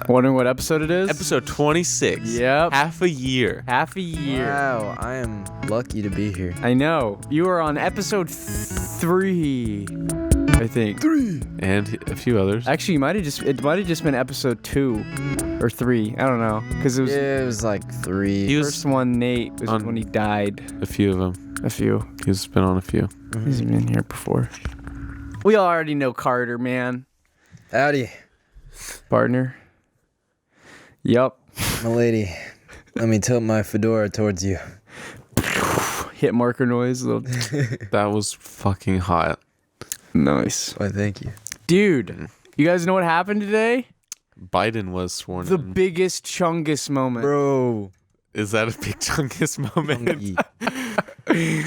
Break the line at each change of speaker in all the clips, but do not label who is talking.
Wondering what episode it is?
Episode 26.
Yep.
Half a year.
Half a year.
Wow, I am lucky to be here.
I know. You are on episode 3, I think.
3.
And a few others.
Actually, it might have just been episode 2 or 3. I don't know, because it was
Yeah, it was like 3.
He
the
was
first one. Nate was
on-
when he died.
a few of them.
A few.
He's been on a few.
He's been here before. We already know Carter, man.
Howdy,
Partner. Yup.
my lady. Let me tilt my fedora towards you.
Hit marker noise. Little
That was fucking hot.
nice.
Why, thank you.
Dude, you guys know what happened today?
Biden was sworn
The
in.
biggest chungus moment.
Bro.
Is that a big chungus moment?
Chunky. This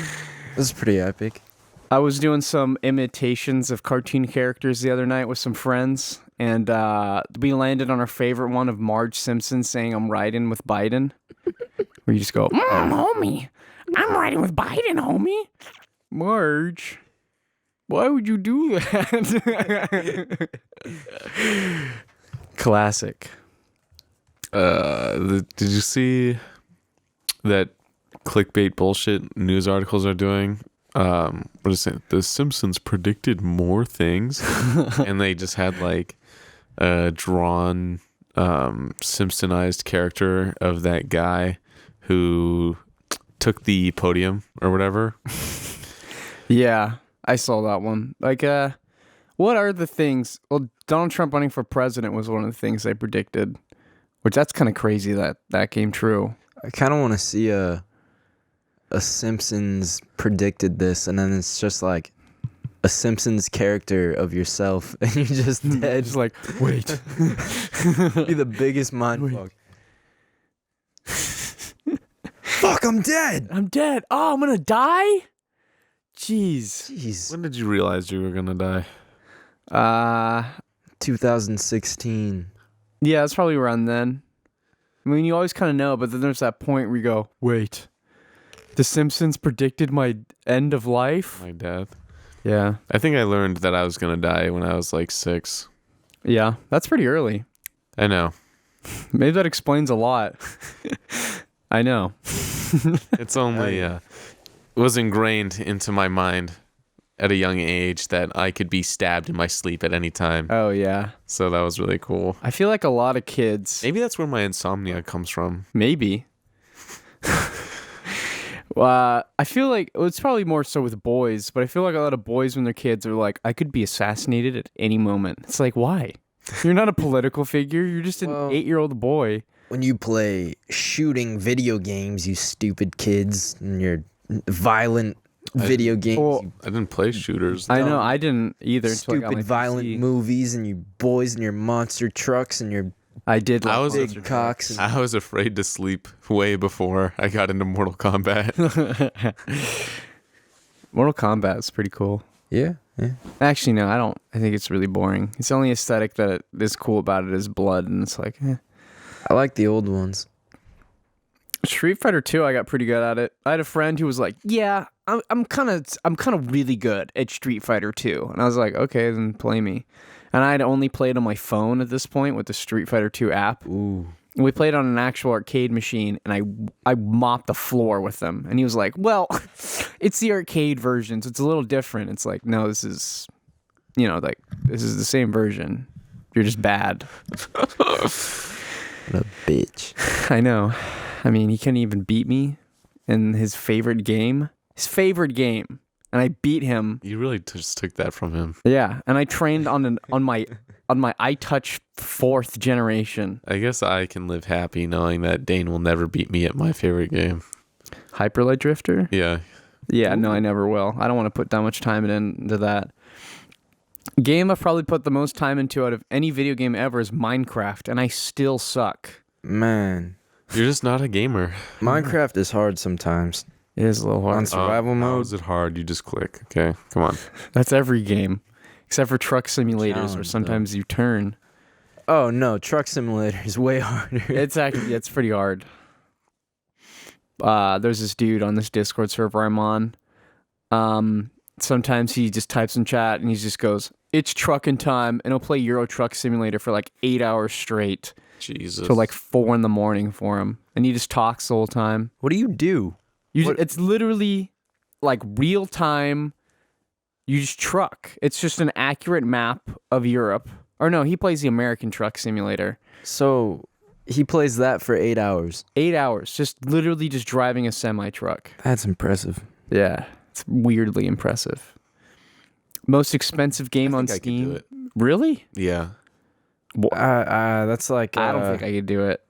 is pretty epic.
I was doing some imitations of cartoon characters the other night with some friends, and we landed on our favorite one of Marge Simpson saying, "I'm riding with Biden." Where you just go, homie, I'm riding with Biden, homie. Marge, why would you do that? Classic.
Did you see that clickbait bullshit news articles are doing? What is it? The Simpsons predicted more things, and they just had like a drawn Simpsonized character of that guy who took the podium or whatever.
Yeah, I saw that one. Like, what are the things? Well, Donald Trump running for president was one of the things they predicted, which that's kind of crazy that came true.
I kind of want to see a Simpsons predicted this, and then it's just like a Simpsons character of yourself, and you're just dead.
Just like, wait.
Be the biggest mind fuck. Fuck, I'm dead.
I'm dead. Oh, I'm gonna die? Jeez.
Jeez.
When did you realize you were gonna die?
2016.
Yeah, it's probably around then. I mean, you always kind of know, but then there's that point where you go, wait. The Simpsons predicted my end of life?
My death.
Yeah.
I think I learned that I was gonna die when I was like 6.
Yeah, that's pretty early.
I know.
Maybe that explains a lot. I know.
It's only it was ingrained into my mind at a young age that I could be stabbed in my sleep at any time.
Oh, yeah.
So that was really cool.
I feel like a lot of kids...
Maybe that's where my insomnia comes from.
Maybe. I feel like it's probably more so with boys, but I feel like a lot of boys when they're kids are like, I could be assassinated at any moment. It's like, why? You're not a political figure. You're just an 8-year-old boy.
When you play shooting video games, you stupid kids, and your violent video games,
Well,
you
I didn't play shooters.
I know. I didn't either. until I got my
stupid violent
PC.
movies, and you boys and your monster trucks and your
I did.
I was
big cocks. And
I was afraid to sleep way before I got into Mortal Kombat.
Mortal Kombat is pretty cool.
yeah.
Actually, no, I don't. I think it's really boring. It's the only aesthetic that is cool about it is blood, and it's like,
I like the old ones.
Street Fighter 2, I got pretty good at it. I had a friend who was like, "Yeah, I'm kind of really good at Street Fighter 2," and I was like, "Okay, then play me." And I had only played on my phone at this point with the Street Fighter 2 app.
Ooh.
And we played on an actual arcade machine, and I mopped the floor with them. And he was like, "Well, it's the arcade version, so it's a little different." It's like, no, this is the same version. You're just bad.
What a bitch.
I know. I mean, he couldn't even beat me in his favorite game. And I beat him.
You really just took that from him.
Yeah, and I trained on my iTouch 4th generation.
I guess I can live happy knowing that Dane will never beat me at my favorite game.
Hyper Light Drifter?
Yeah.
Yeah, no, I never will. I don't want to put that much time into that. Game I've probably put the most time into out of any video game ever is Minecraft, and I still suck.
Man.
You're just not a gamer.
Minecraft is hard sometimes.
It is a little
On
hard.
survival
How
mode.
is it hard? You just click. Okay, come on.
That's every game, except for truck simulators, where
Challenge,
sometimes you turn.
Oh no, Truck Simulator is way harder.
It's pretty hard. There's this dude on this Discord server I'm on. sometimes he just types in chat and he just goes, "It's trucking time," and he'll play Euro Truck Simulator for like 8 hours straight
Jesus.
till like 4 in the morning for him, and he just talks the whole time.
What do you do?
It's literally like real time. You just truck. It's just an accurate map of Europe. Or no, he plays the American Truck Simulator.
So he plays that for 8 hours.
8 hours, just literally just driving a semi truck.
That's impressive.
Yeah, it's weirdly impressive. Most expensive game on
I could
Steam.
do it.
Really?
Yeah.
That's like
I don't think I could do it.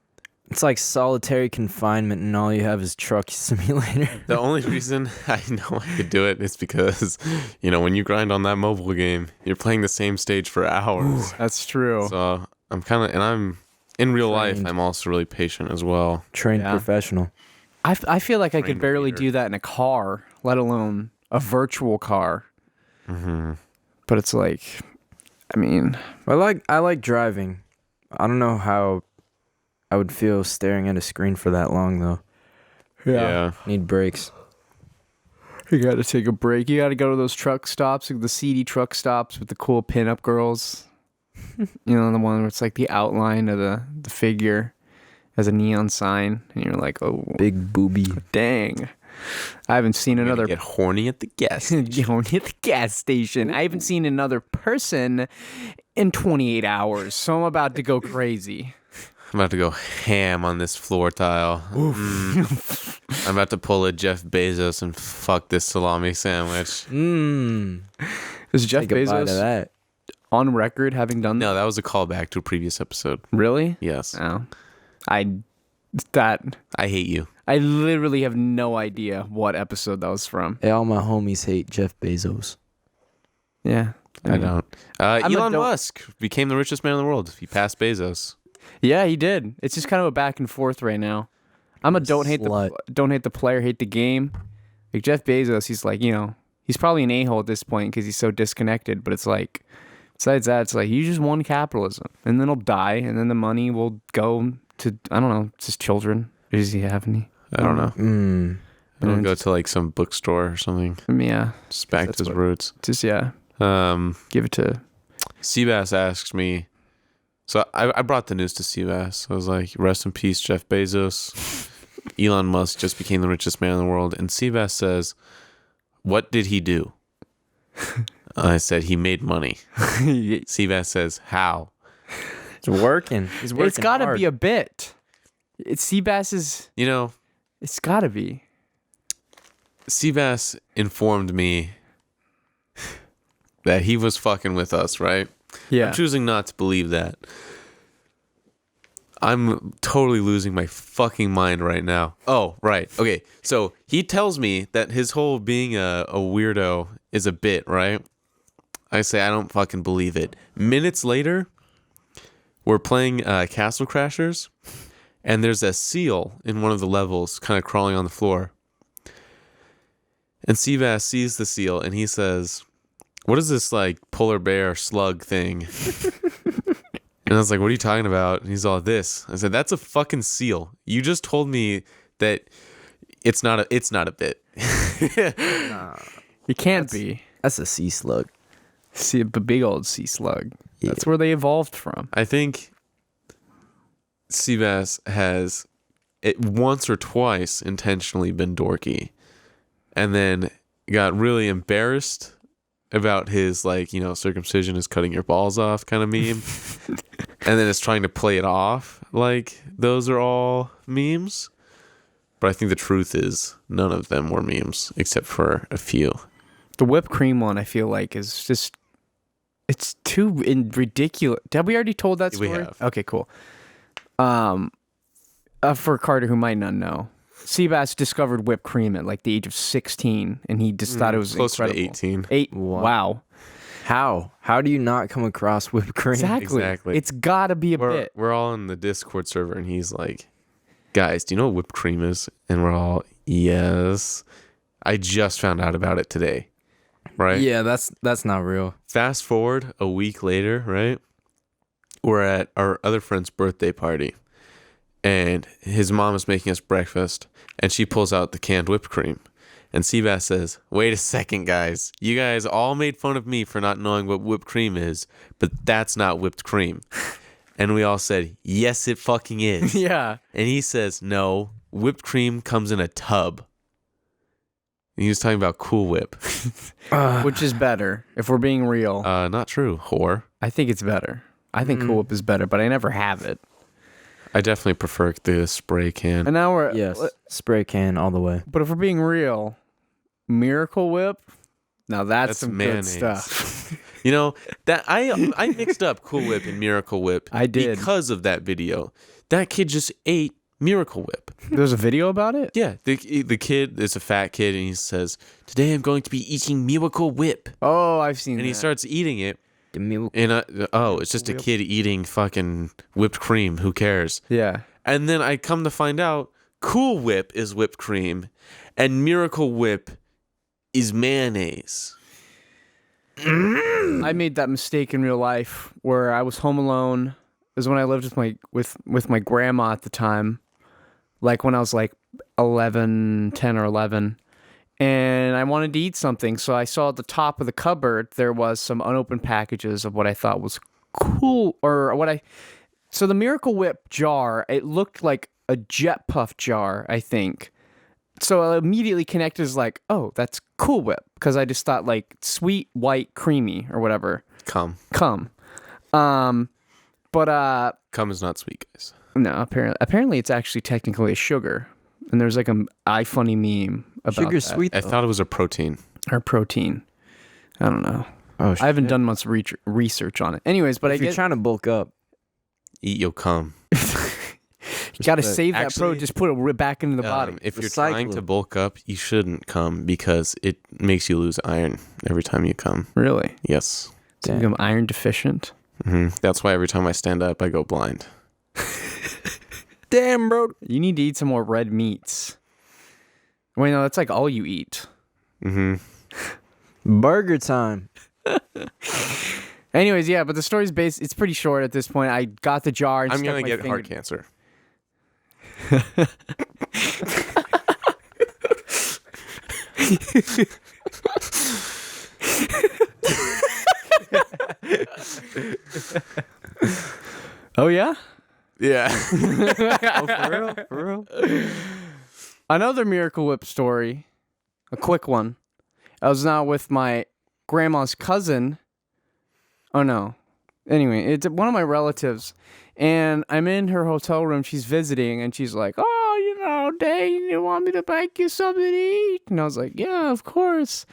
it's like solitary confinement, and all you have is Truck Simulator.
The only reason I know I could do it is because, when you grind on that mobile game, you're playing the same stage for hours.
That's true.
So I'm in real life,
Trained.
I'm also really patient as well.
Trained
Yeah.
professional.
I feel like I could
Trained
barely
reader.
do that in a car, let alone a virtual car.
Mm-hmm.
But it's like, I mean,
I like driving. I don't know how I would feel staring at a screen for that long though.
Yeah.
Need breaks.
You got to take a break. You got to go to those truck stops, like the seedy truck stops with the cool pinup girls. The one where it's like the outline of the figure as a neon sign, and you're like, oh,
Big booby.
dang. I haven't seen
You're
another
gonna get horny at the gas.
going at the gas station. I haven't seen another person in 28 hours, so I'm about to go crazy.
I'm about to go ham on this floor tile. I'm about to pull a Jeff Bezos and fuck this salami sandwich.
Is Jeff
Take a bite of
Bezos
that.
on record having done that?
No, that was a callback to a previous episode.
Really?
Yes.
Oh. I
hate you.
I literally have no idea what episode that was from.
Hey, all my homies hate Jeff Bezos.
Yeah.
I don't.
I'm a
Elon
don't-
Musk became the richest man in the world. He passed Bezos.
Yeah, he did. It's just kind of a back and forth right now. I'm a don't hate the player, hate the game. Like Jeff Bezos, he's like, he's probably an a-hole at this point because he's so disconnected. But it's like, besides that, it's like you just won capitalism, and then he'll die, and then the money will go to, I don't know, it's his children. Does he have any? I don't know.
He'll go to like some bookstore or something.
Yeah,
Just back to
That's
his
what-
roots.
just give it to.
Seabass asks me, so I brought the news to Seabass. I was like, rest in peace, Jeff Bezos. Elon Musk just became the richest man in the world. And Seabass says, what did he do? I said, he made money. Seabass says, how?
It's working. He's working.
It's got to
hard.
be a bit. It's Seabass's. It's got to be.
Seabass informed me that he was fucking with us, right?
Yeah.
I'm choosing not to believe that. I'm totally losing my fucking mind right now. Oh, right. Okay. So he tells me that his whole being a weirdo is a bit, right? I say, I don't fucking believe it. Minutes later, we're playing Castle Crashers, and there's a seal in one of the levels kind of crawling on the floor. And Seabass sees the seal, and he says, what is this, like, polar bear slug thing? And I was like, what are you talking about? And he's all, this. I said, that's a fucking seal. You just told me that it's not a bit.
It can't be.
That's a sea slug.
See, a big old sea slug.
Yeah.
That's where they evolved from.
I think Seabass has once or twice intentionally been dorky, and then got really embarrassed about his, like, circumcision is cutting your balls off kind of meme. And then is trying to play it off like those are all memes. But I think the truth is none of them were memes except for a few.
The whipped cream one, I feel like, is just, it's too ridiculous. Have we already told that
We
story?
have.
Okay, cool. For Carter, who might not know, Seabass discovered whipped cream at like the age of 16, and he just thought it was
Closer
incredible.
to 18.
Wow.
How do you not come across whipped cream?
Exactly. It's got to be a bit.
We're all in the Discord server, and he's like, guys, do you know what whipped cream is? And we're all, yes. I just found out about it today. Right?
Yeah, that's not real.
Fast forward a week later, right? We're at our other friend's birthday party, and his mom is making us breakfast, and she pulls out the canned whipped cream. And Seabass says, "Wait a second, guys. You guys all made fun of me for not knowing what whipped cream is, but that's not whipped cream." And we all said, "Yes, it fucking is."
Yeah.
And he says, "No, whipped cream comes in a tub." And he was talking about Cool Whip.
Which is better, if we're being real.
Not true, whore.
I think it's better. I think Cool Whip is better, but I never have it.
I definitely prefer the spray can.
And now we're...
Yes, spray can all the way.
But if we're being real, Miracle Whip, now that's some
mayonnaise.
good stuff.
You know, that I mixed up Cool Whip and Miracle Whip.
I did.
Because of that video. That kid just ate Miracle Whip.
There's a video about it?
Yeah, the kid is a fat kid, and he says, "Today I'm going to be eating Miracle Whip."
Oh, I've seen
And
that.
he starts eating it.
The milk.
And it's just a kid eating fucking whipped cream. Who cares?
Yeah.
And then I come to find out Cool Whip is whipped cream and Miracle Whip is mayonnaise.
I made that mistake in real life where I was home alone. It was when I lived with my grandma at the time. Like when I was like 10 or 11. And I wanted to eat something, so I saw at the top of the cupboard there was some unopened packages of what I thought was cool, so the Miracle Whip jar, it looked like a Jet Puff jar, I think. So I immediately connected as like, oh, that's Cool Whip, because I just thought like sweet, white, creamy, or whatever.
Cum.
But
Cum is not sweet, guys.
no, apparently it's actually technically a sugar, and there's like an iFunny meme about
Sugar's
that.
sweet.
I thought it was a protein.
Or protein. I don't know.
Oh,
I haven't done much research on it. Anyways, but
if you're trying to bulk up,
Eat your cum.
you got to
put-
save that
actually,
just put it back into the body.
If you're
Recycle
trying to
it.
bulk up, you shouldn't cum because it makes you lose iron every time you cum.
Really?
Yes.
To become iron deficient?
That's why every time I stand up, I go blind.
damn, bro.
You need to eat some more red meats. Wait, no, that's like all you eat.
Burger time.
Anyways, yeah, but the story's it's pretty short at this point. I got the jar and
I'm
stuck
going
my
to get
finger-
heart cancer.
Oh, yeah?
Yeah.
Oh, for real? For real?
Another Miracle Whip story. A quick one. I was now with my grandma's cousin. Oh, no. Anyway, it's one of my relatives. And I'm in her hotel room. She's visiting. And she's like, oh, Dane, you want me to make you something to eat? And I was like, yeah, of course.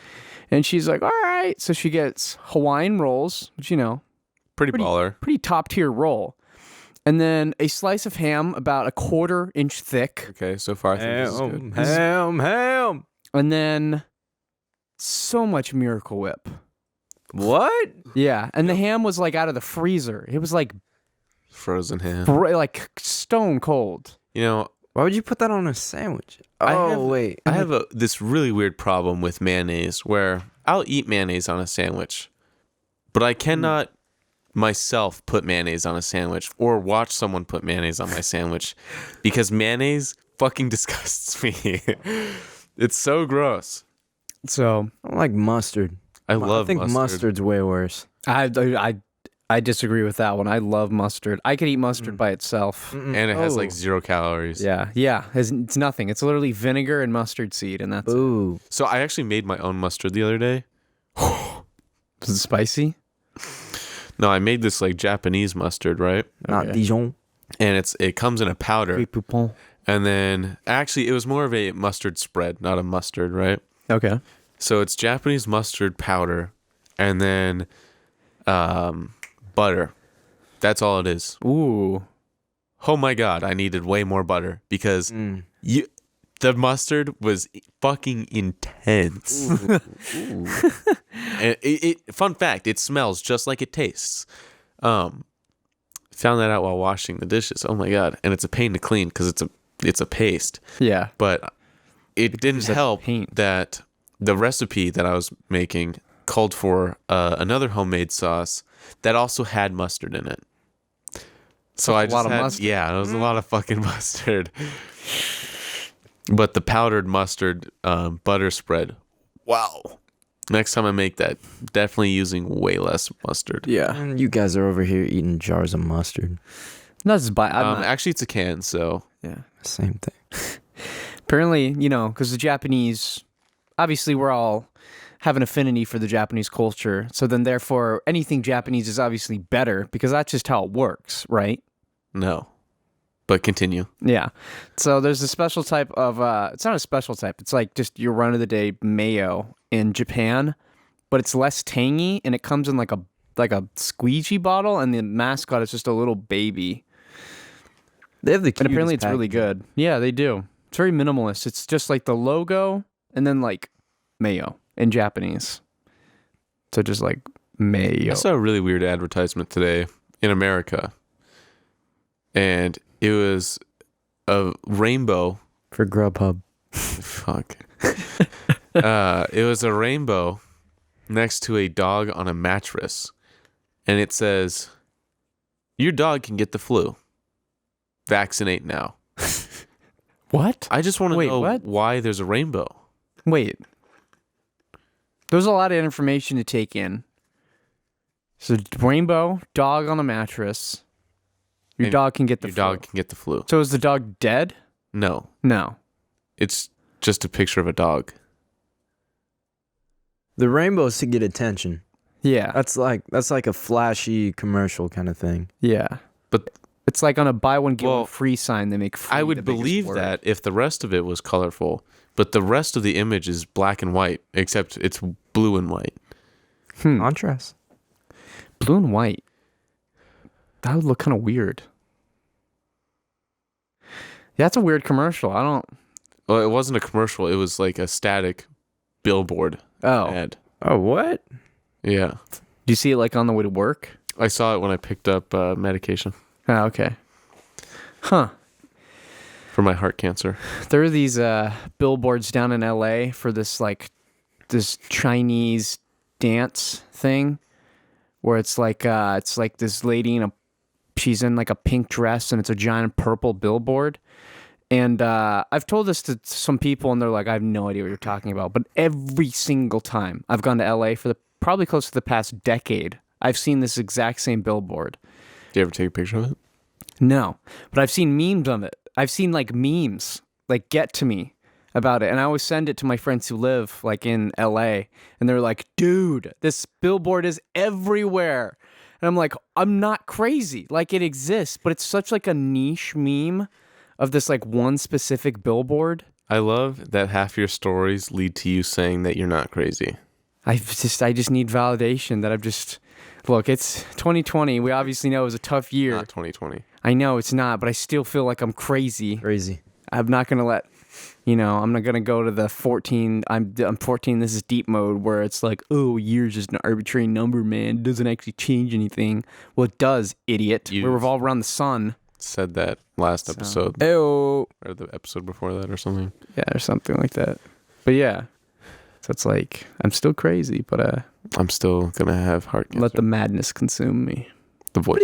And she's like, all right. So she gets Hawaiian rolls, which,
Pretty baller.
pretty top tier roll. And then a slice of ham about a 1/4 inch thick.
Okay, so far I think this is good.
Ham.
And then so much Miracle Whip.
What?
Yeah. And the ham was like out of the freezer. It was like
Frozen ham.
like stone cold.
You know,
Why would you put that on a sandwich? Wait.
I have this really weird problem with mayonnaise where I'll eat mayonnaise on a sandwich, but I cannot myself put mayonnaise on a sandwich or watch someone put mayonnaise on my sandwich because mayonnaise fucking disgusts me. It's so gross.
So
I don't like mustard.
I love
think
mustard.
mustard's way worse.
I disagree with that one. I love mustard. I could eat mustard by itself.
And it has like
Oh.
0 calories.
Yeah. It's nothing. It's literally vinegar and mustard seed, and that's it.
Ooh.
So I actually made my own mustard the other day.
Was it spicy?
No, I made this like Japanese mustard, right?
Not
Okay.
Dijon.
And it comes in a powder.
Gris Poupon.
And then actually it was more of a mustard spread, not a mustard, right?
Okay.
So it's Japanese mustard powder and then butter. That's all it is.
Ooh.
Oh my God, I needed way more butter because the mustard was fucking intense. And fun fact, it smells just like it tastes. Found that out while washing the dishes. Oh my God. And it's a pain to clean because it's a paste.
Yeah.
But it didn't
that
help
paint.
that the recipe that I was making called for another homemade sauce that also had mustard in it. So I
a
just
lot of
had,
mustard.
yeah, it was a lot of fucking mustard. But the powdered mustard butter spread. Wow. Next time I make that, definitely using way less mustard.
Yeah.
And you guys are over here eating jars of mustard.
Not just buy.
Actually, it's a can, so.
Yeah.
Same thing.
Apparently, because the Japanese, obviously, we're all have an affinity for the Japanese culture. So then, therefore, anything Japanese is obviously better because that's just how it works, right?
No. But continue.
Yeah. So there's a special type of, it's not a special type. It's like just your run of the day mayo in Japan, but it's less tangy and it comes in like a squeegee bottle and the mascot is just a little baby.
They have the
And apparently
cutest
it's really
packaging.
good. Yeah, they do. It's very minimalist. It's just like the logo and then like mayo in Japanese. So just like mayo.
I saw a really weird advertisement today in America. And it was a rainbow.
For Grubhub.
Fuck. It was a rainbow next to a dog on a mattress. And it says, your dog can get the flu. Vaccinate now.
What?
I just want to know
what?
why there's a rainbow.
Wait. There's a lot of information to take in. So rainbow, dog on a mattress. Your
And
dog can get the
Your
flu.
dog can get the flu.
So is the dog dead?
No.
No.
It's just a picture of a dog.
The rainbow's to get attention.
Yeah.
That's like a flashy commercial kind of thing.
Yeah.
But
It's like on a buy one get
Well,
one free sign they make free.
I
the
would
biggest
believe
word.
that if the rest of it was colorful, but the rest of the image is black and white, except it's blue and white.
Contrast.
Blue and white. That would look kind of weird. Yeah, that's a weird commercial. I don't.
Well, it wasn't a commercial. It was like a static billboard ad.
Oh, what?
Yeah.
Do you see it like on the way to work?
I saw it when I picked up medication
Oh, okay. Huh.
for my heart cancer.
There are these billboards down in LA for this Chinese dance thing where it's like this lady she's in like a pink dress and it's a giant purple billboard. And I've told this to some people and they're like, I have no idea what you're talking about. But every single time I've gone to LA for probably close to the past decade, I've seen this exact same billboard.
Do you ever take a picture of it?
No, but I've seen memes of it. I've seen like memes like get to me about it. And I always send it to my friends who live like in LA and they're like, dude, this billboard is everywhere. And I'm like, I'm not crazy. Like it exists, but it's such like a niche meme of this like one specific billboard.
I love that half your stories lead to you saying that you're not crazy.
I just need validation that look, it's 2020. We obviously know it was a tough year.
Not 2020.
I know it's not, but I still feel like I'm crazy.
Crazy.
I'm not going to let, I'm not going to go to the 14, I'm 14, this is deep mode where it's like, oh, year's just an arbitrary number, man. It doesn't actually change anything. Well, it does, idiot. We revolve around the sun.
Said that last episode.
Ew.
Or the episode before that or something.
Yeah, or something like that. But yeah, so it's like, I'm still crazy, but
I'm still going to have heart cancer.
let the madness consume me.
The voice.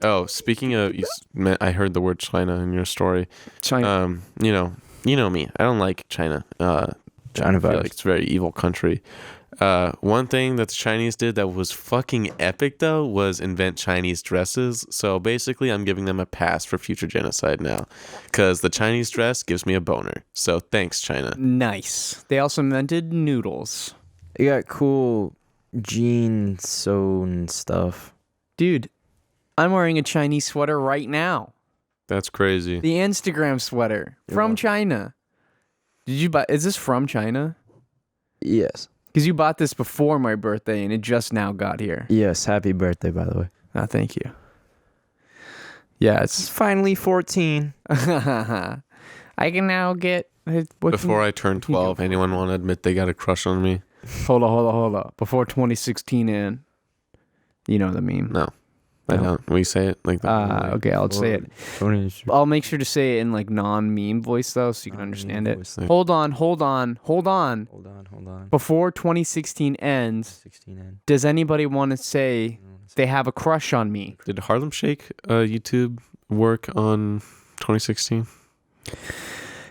Oh, speaking of, I heard the word China in your story.
China.
You know me. I don't like China.
China
I feel
vibes.
like it's a very evil country. One thing that the Chinese did that was fucking epic though was invent Chinese dresses. So basically, I'm giving them a pass for future genocide now, because the Chinese dress gives me a boner. So thanks, China.
Nice. They also invented noodles.
You got cool jean sewn stuff.
Dude, I'm wearing a Chinese sweater right now.
That's crazy.
The Instagram sweater from China. Did you buy? Is this from China?
Yes.
Because you bought this before my birthday and it just now got here.
Yes. Happy birthday, by the way.
Oh, thank you. Yeah,
It's
it's.
finally 14.
I can now get.
Before I turn 12, anyone want to admit they got a crush on me?
Hold on. Before 2016 in. You know the meme.
No. I don't. We say it like that.
Okay, I'll say it. I'll make sure to say it in like non-meme voice though, so you can understand it.
voice.
Hold on.
Hold on.
Before 2016 ends,
16 in.
does anybody want to say they have a crush on me?
Did Harlem Shake YouTube work on 2016.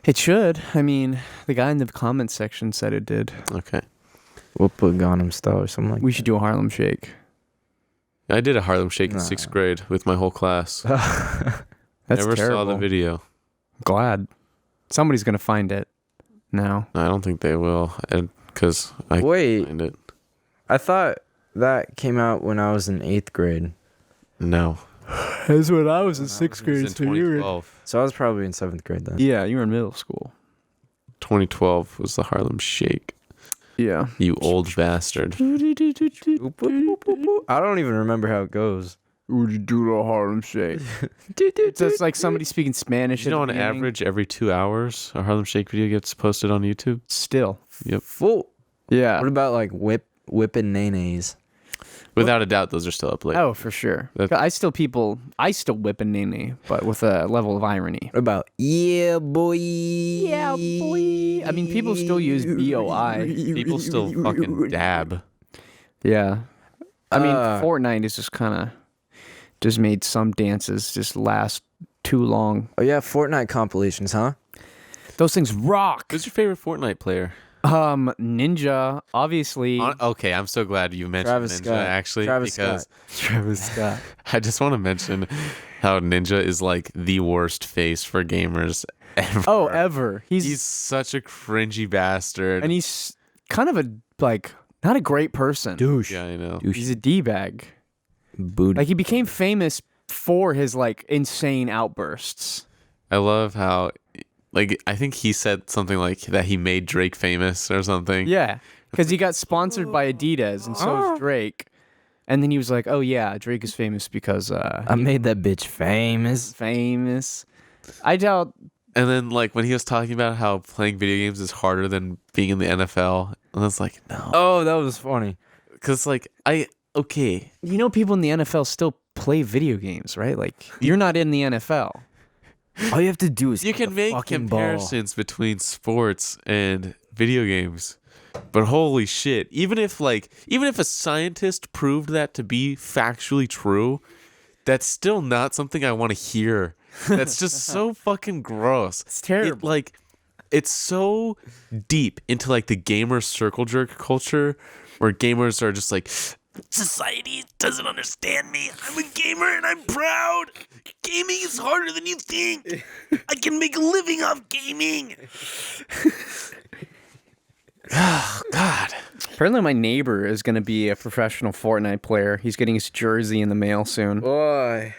It should. I mean, the guy in the comments section said it did.
Okay.
We'll put Gangnam Style or something like
We should do a Harlem Shake.
I did a Harlem Shake in
Nah.
6th grade with my whole class.
that.
That's
Never
terrible.
saw the video.
Glad. Somebody's going to find it now.
I don't think they will, because I
Wait,
can't find it.
I thought that came out when I was in 8th grade.
No.
That's when I was in
It was in 2012.
So I was probably in 7th grade then.
Yeah, you were in middle school.
2012 was the Harlem Shake.
Yeah.
You old bastard.
I don't even remember how it goes.
Would you do the Harlem Shake? It's just like somebody speaking Spanish.
You know,
at
on
the beginning.
average, every 2 hours, a Harlem Shake video gets posted on YouTube.
Still.
Yep.
Full.
Yeah.
What about like whipping nays?
Without a doubt, those are still up late.
Oh, for sure.
That-
I still whip a nene, but with a level of irony.
What about yeah boy?
Yeah, boy. I mean, people still use BOI.
People still fucking dab.
Yeah. I mean,
Uh,
Fortnite is just kind of just made some dances just last too long.
Oh yeah, Fortnite compilations, huh?
Those things rock.
Who's your favorite Fortnite player?
Ninja, obviously.
Okay, I'm so glad you mentioned
Travis
Ninja,
Scott.
actually.
Travis
because
Scott.
Travis Scott.
I just want to mention how Ninja is like the worst face for gamers ever.
Oh, ever.
He's such a cringy bastard.
And he's kind of not a great person.
Douche.
Yeah, I know.
He's a D-bag.
Booty.
Like, he became famous for his, like, insane outbursts.
I love how, like, I think he said something like that he made Drake famous or something.
Yeah, because he got sponsored by Adidas, and so is Drake. And then he was like, oh, yeah, Drake is famous because
I made that bitch famous.
famous. I doubt...
And then, like, when he was talking about how playing video games is harder than being in the NFL, and I was like, no.
Oh, that was funny.
Because, like, okay.
You know, people in the NFL still play video games, right? Like, you're not in the NFL.
All you have to do is
You
kick
can
the
make
fucking ball.
comparisons between sports and video games. But holy shit, even if a scientist proved that to be factually true, that's still not something I want to hear. That's just so fucking gross.
It's terrible.
It's so deep into like the gamer circle jerk culture where gamers are just like, society doesn't understand me. I'm a gamer and I'm proud. Gaming is harder than you think. I can make a living off gaming. Oh, God.
Apparently, my neighbor is going to be a professional Fortnite player. He's getting his jersey in the mail soon.
Why?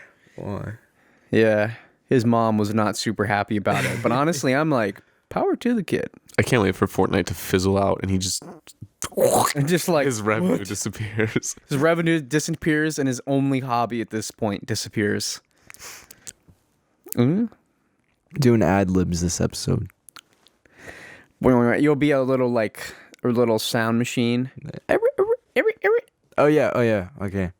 Yeah. His mom was not super happy about it. But honestly, I'm like, power to the kid.
I can't wait for Fortnite to fizzle out and he just
And just like,
his revenue disappears.
his revenue disappears and his only hobby at this point disappears. Mm?
Doing ad libs this episode.
You'll be a little sound machine.
Oh yeah. Okay.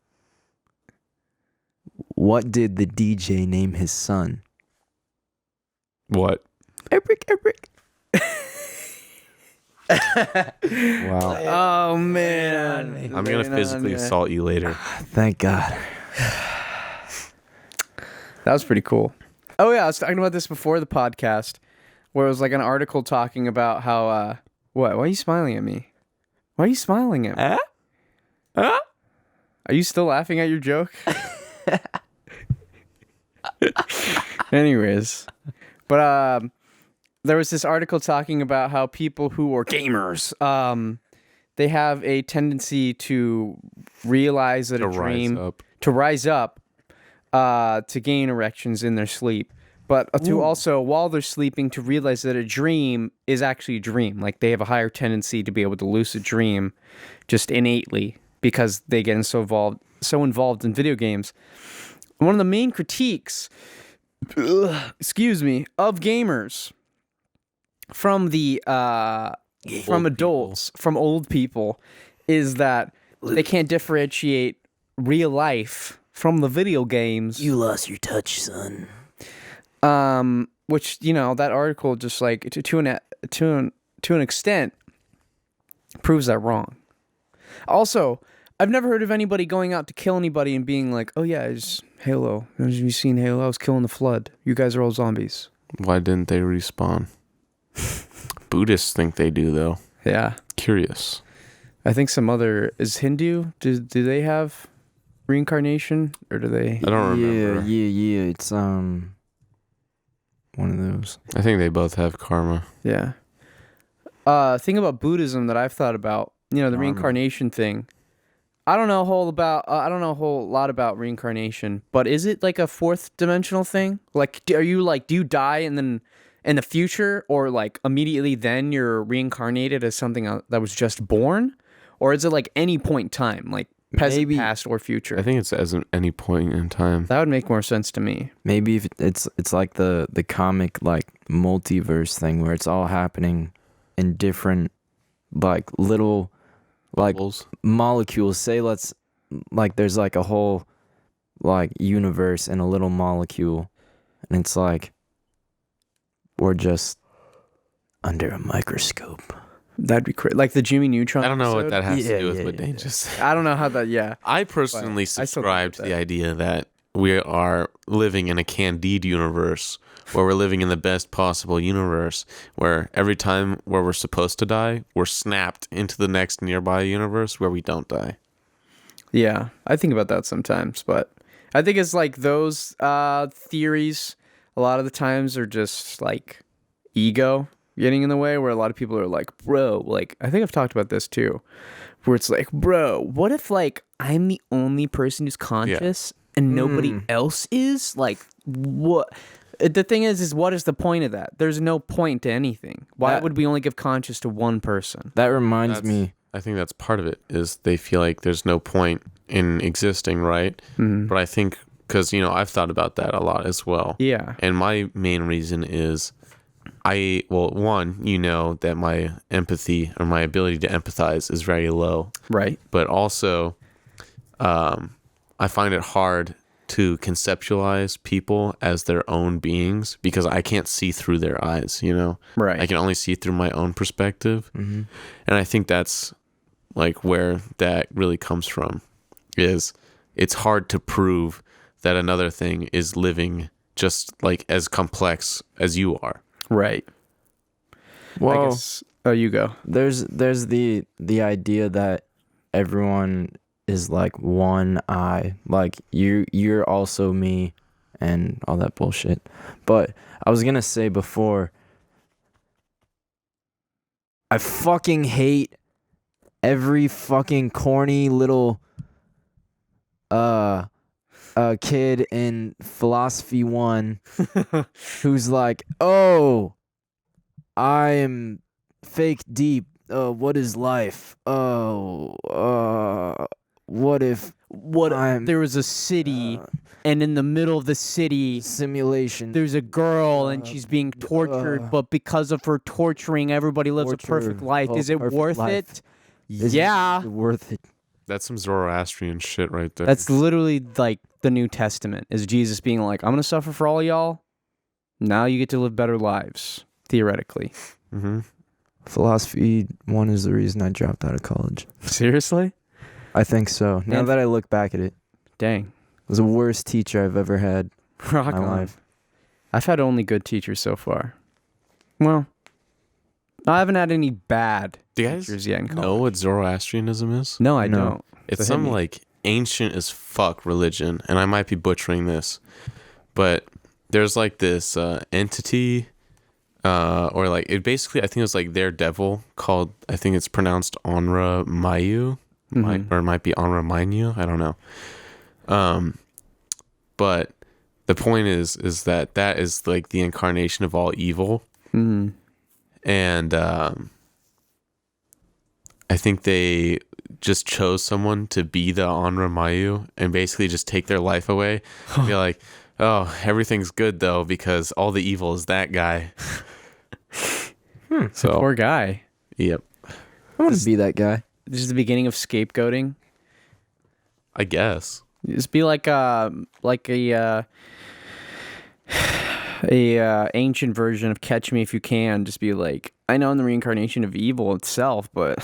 What did the DJ name his son?
What?
Eric.
Wow.
Oh man.
I'm going to physically assault you later.
Thank God.
That was pretty cool. Oh yeah, I was talking about this before the podcast, where it was like an article talking about how what? Why are you smiling at me? Why are you smiling at me? Are you still laughing at your joke? Anyways, but there was this article talking about how people who are gamers, they have a tendency to realize that
To
a dream
rise up.
to rise up, to gain erections in their sleep, but to also, while they're sleeping, to realize that a dream is actually a dream. Like, they have a higher tendency to be able to lucid dream just innately because they get so involved in video games. One of the main critiques, of gamers from the from adults, from old people, is that they can't differentiate real life from the video games.
You lost your touch, son.
Which, you know, that article just like to an extent proves that wrong. Also, I've never heard of anybody going out to kill anybody and being like, "Oh yeah, Halo. Have you seen Halo? I was killing the flood. You guys are all zombies.
Why didn't they respawn? Buddhists think they do, though.
Yeah.
Curious.
I think some other... Is Hindu? Do they have reincarnation? Or do they...
I don't remember.
Yeah. It's one of those.
I think they both have karma.
Yeah. Thing about Buddhism that I've thought about, the reincarnation thing. I don't know a whole lot about reincarnation, but is it like a fourth dimensional thing? Like, do you die and then in the future, or like immediately then you're reincarnated as something that was just born, or is it like any point in time, like present, past, or future?
I think it's as any point in time.
That would make more sense to me.
Maybe if it's like the comic like multiverse thing where it's all happening in different like little like
Bubbles.
molecules. Say there's like a whole like universe in a little molecule, and it's like we're just under a microscope.
That'd be crazy. Like the Jimmy Neutron.
I don't know what
episode?
that has to do with
Yeah,
what
yeah.
Dane just said.
I don't know how that. Yeah.
I personally
But I still
subscribe to
think
the
that.
idea that we are living in a Candide universe where we're living in the best possible universe where every time where we're supposed to die, we're snapped into the next nearby universe where we don't die.
Yeah, I think about that sometimes, but I think it's like those theories a lot of the times are just like ego getting in the way, where a lot of people are like, bro, like, I think I've talked about this too, where it's like, bro, what if like I'm the only person who's conscious and nobody else is? Like, what? The thing is what is the point of that? There's no point to anything. Why would we only give conscious to one person?
That reminds me.
I think that's part of it, is they feel like there's no point in existing, right?
Mm-hmm.
But I think, because, I've thought about that a lot as well.
Yeah.
And my main reason is one, that my empathy or my ability to empathize is very low.
Right.
But also, I find it hard to conceptualize people as their own beings because I can't see through their eyes,
Right.
I can only see through my own perspective.
Mm-hmm.
And I think that's like where that really comes from, is it's hard to prove that another thing is living just like as complex as you are.
Right.
Well,
I guess, you go.
there's the idea that everyone is like one eye, like you're also me and all that bullshit. But I was gonna say before, I fucking hate every fucking corny little kid in philosophy 1 who's like, oh, I am fake deep. What is life? What if I'm
There was a city, and in the middle of the city,
simulation?
there's a girl, and she's being tortured, but because of her torturing, everybody lives a perfect life. Is it
perfect
worth
life.
it?
Is
Yeah.
it worth it?
That's some Zoroastrian shit right there.
That's literally like the New Testament, is Jesus being like, I'm going to suffer for all y'all. Now you get to live better lives, theoretically.
Mm-hmm.
Philosophy 1 is the reason I dropped out of college.
Seriously?
I think so. Now
And-
that I look back at it,
Dang.
it was the worst teacher I've ever had
Rock
in my
on.
life.
I've had only good teachers so far. Well, I haven't had any bad
Do you guys
teachers yet in college.
know what Zoroastrianism is?
No, I
No.
don't.
It's
So hit
some
me.
like ancient as fuck religion, and I might be butchering this, but there's like this entity, or like it basically, I think it was like their devil called, I think it's pronounced Onra Mayu, or it might be Onra Mainu, I don't know. But the point is that is like the incarnation of all evil,
Mhm.
and I think they just chose someone to be the Onra Mayu and basically just take their life away and be like, oh, everything's good though because all the evil is that guy. So,
Poor guy.
yep,
I want to be that guy.
This is the beginning of scapegoating.
I guess.
Just be like a ancient version of Catch Me If You Can. Just be like, I know I'm the reincarnation of evil itself, but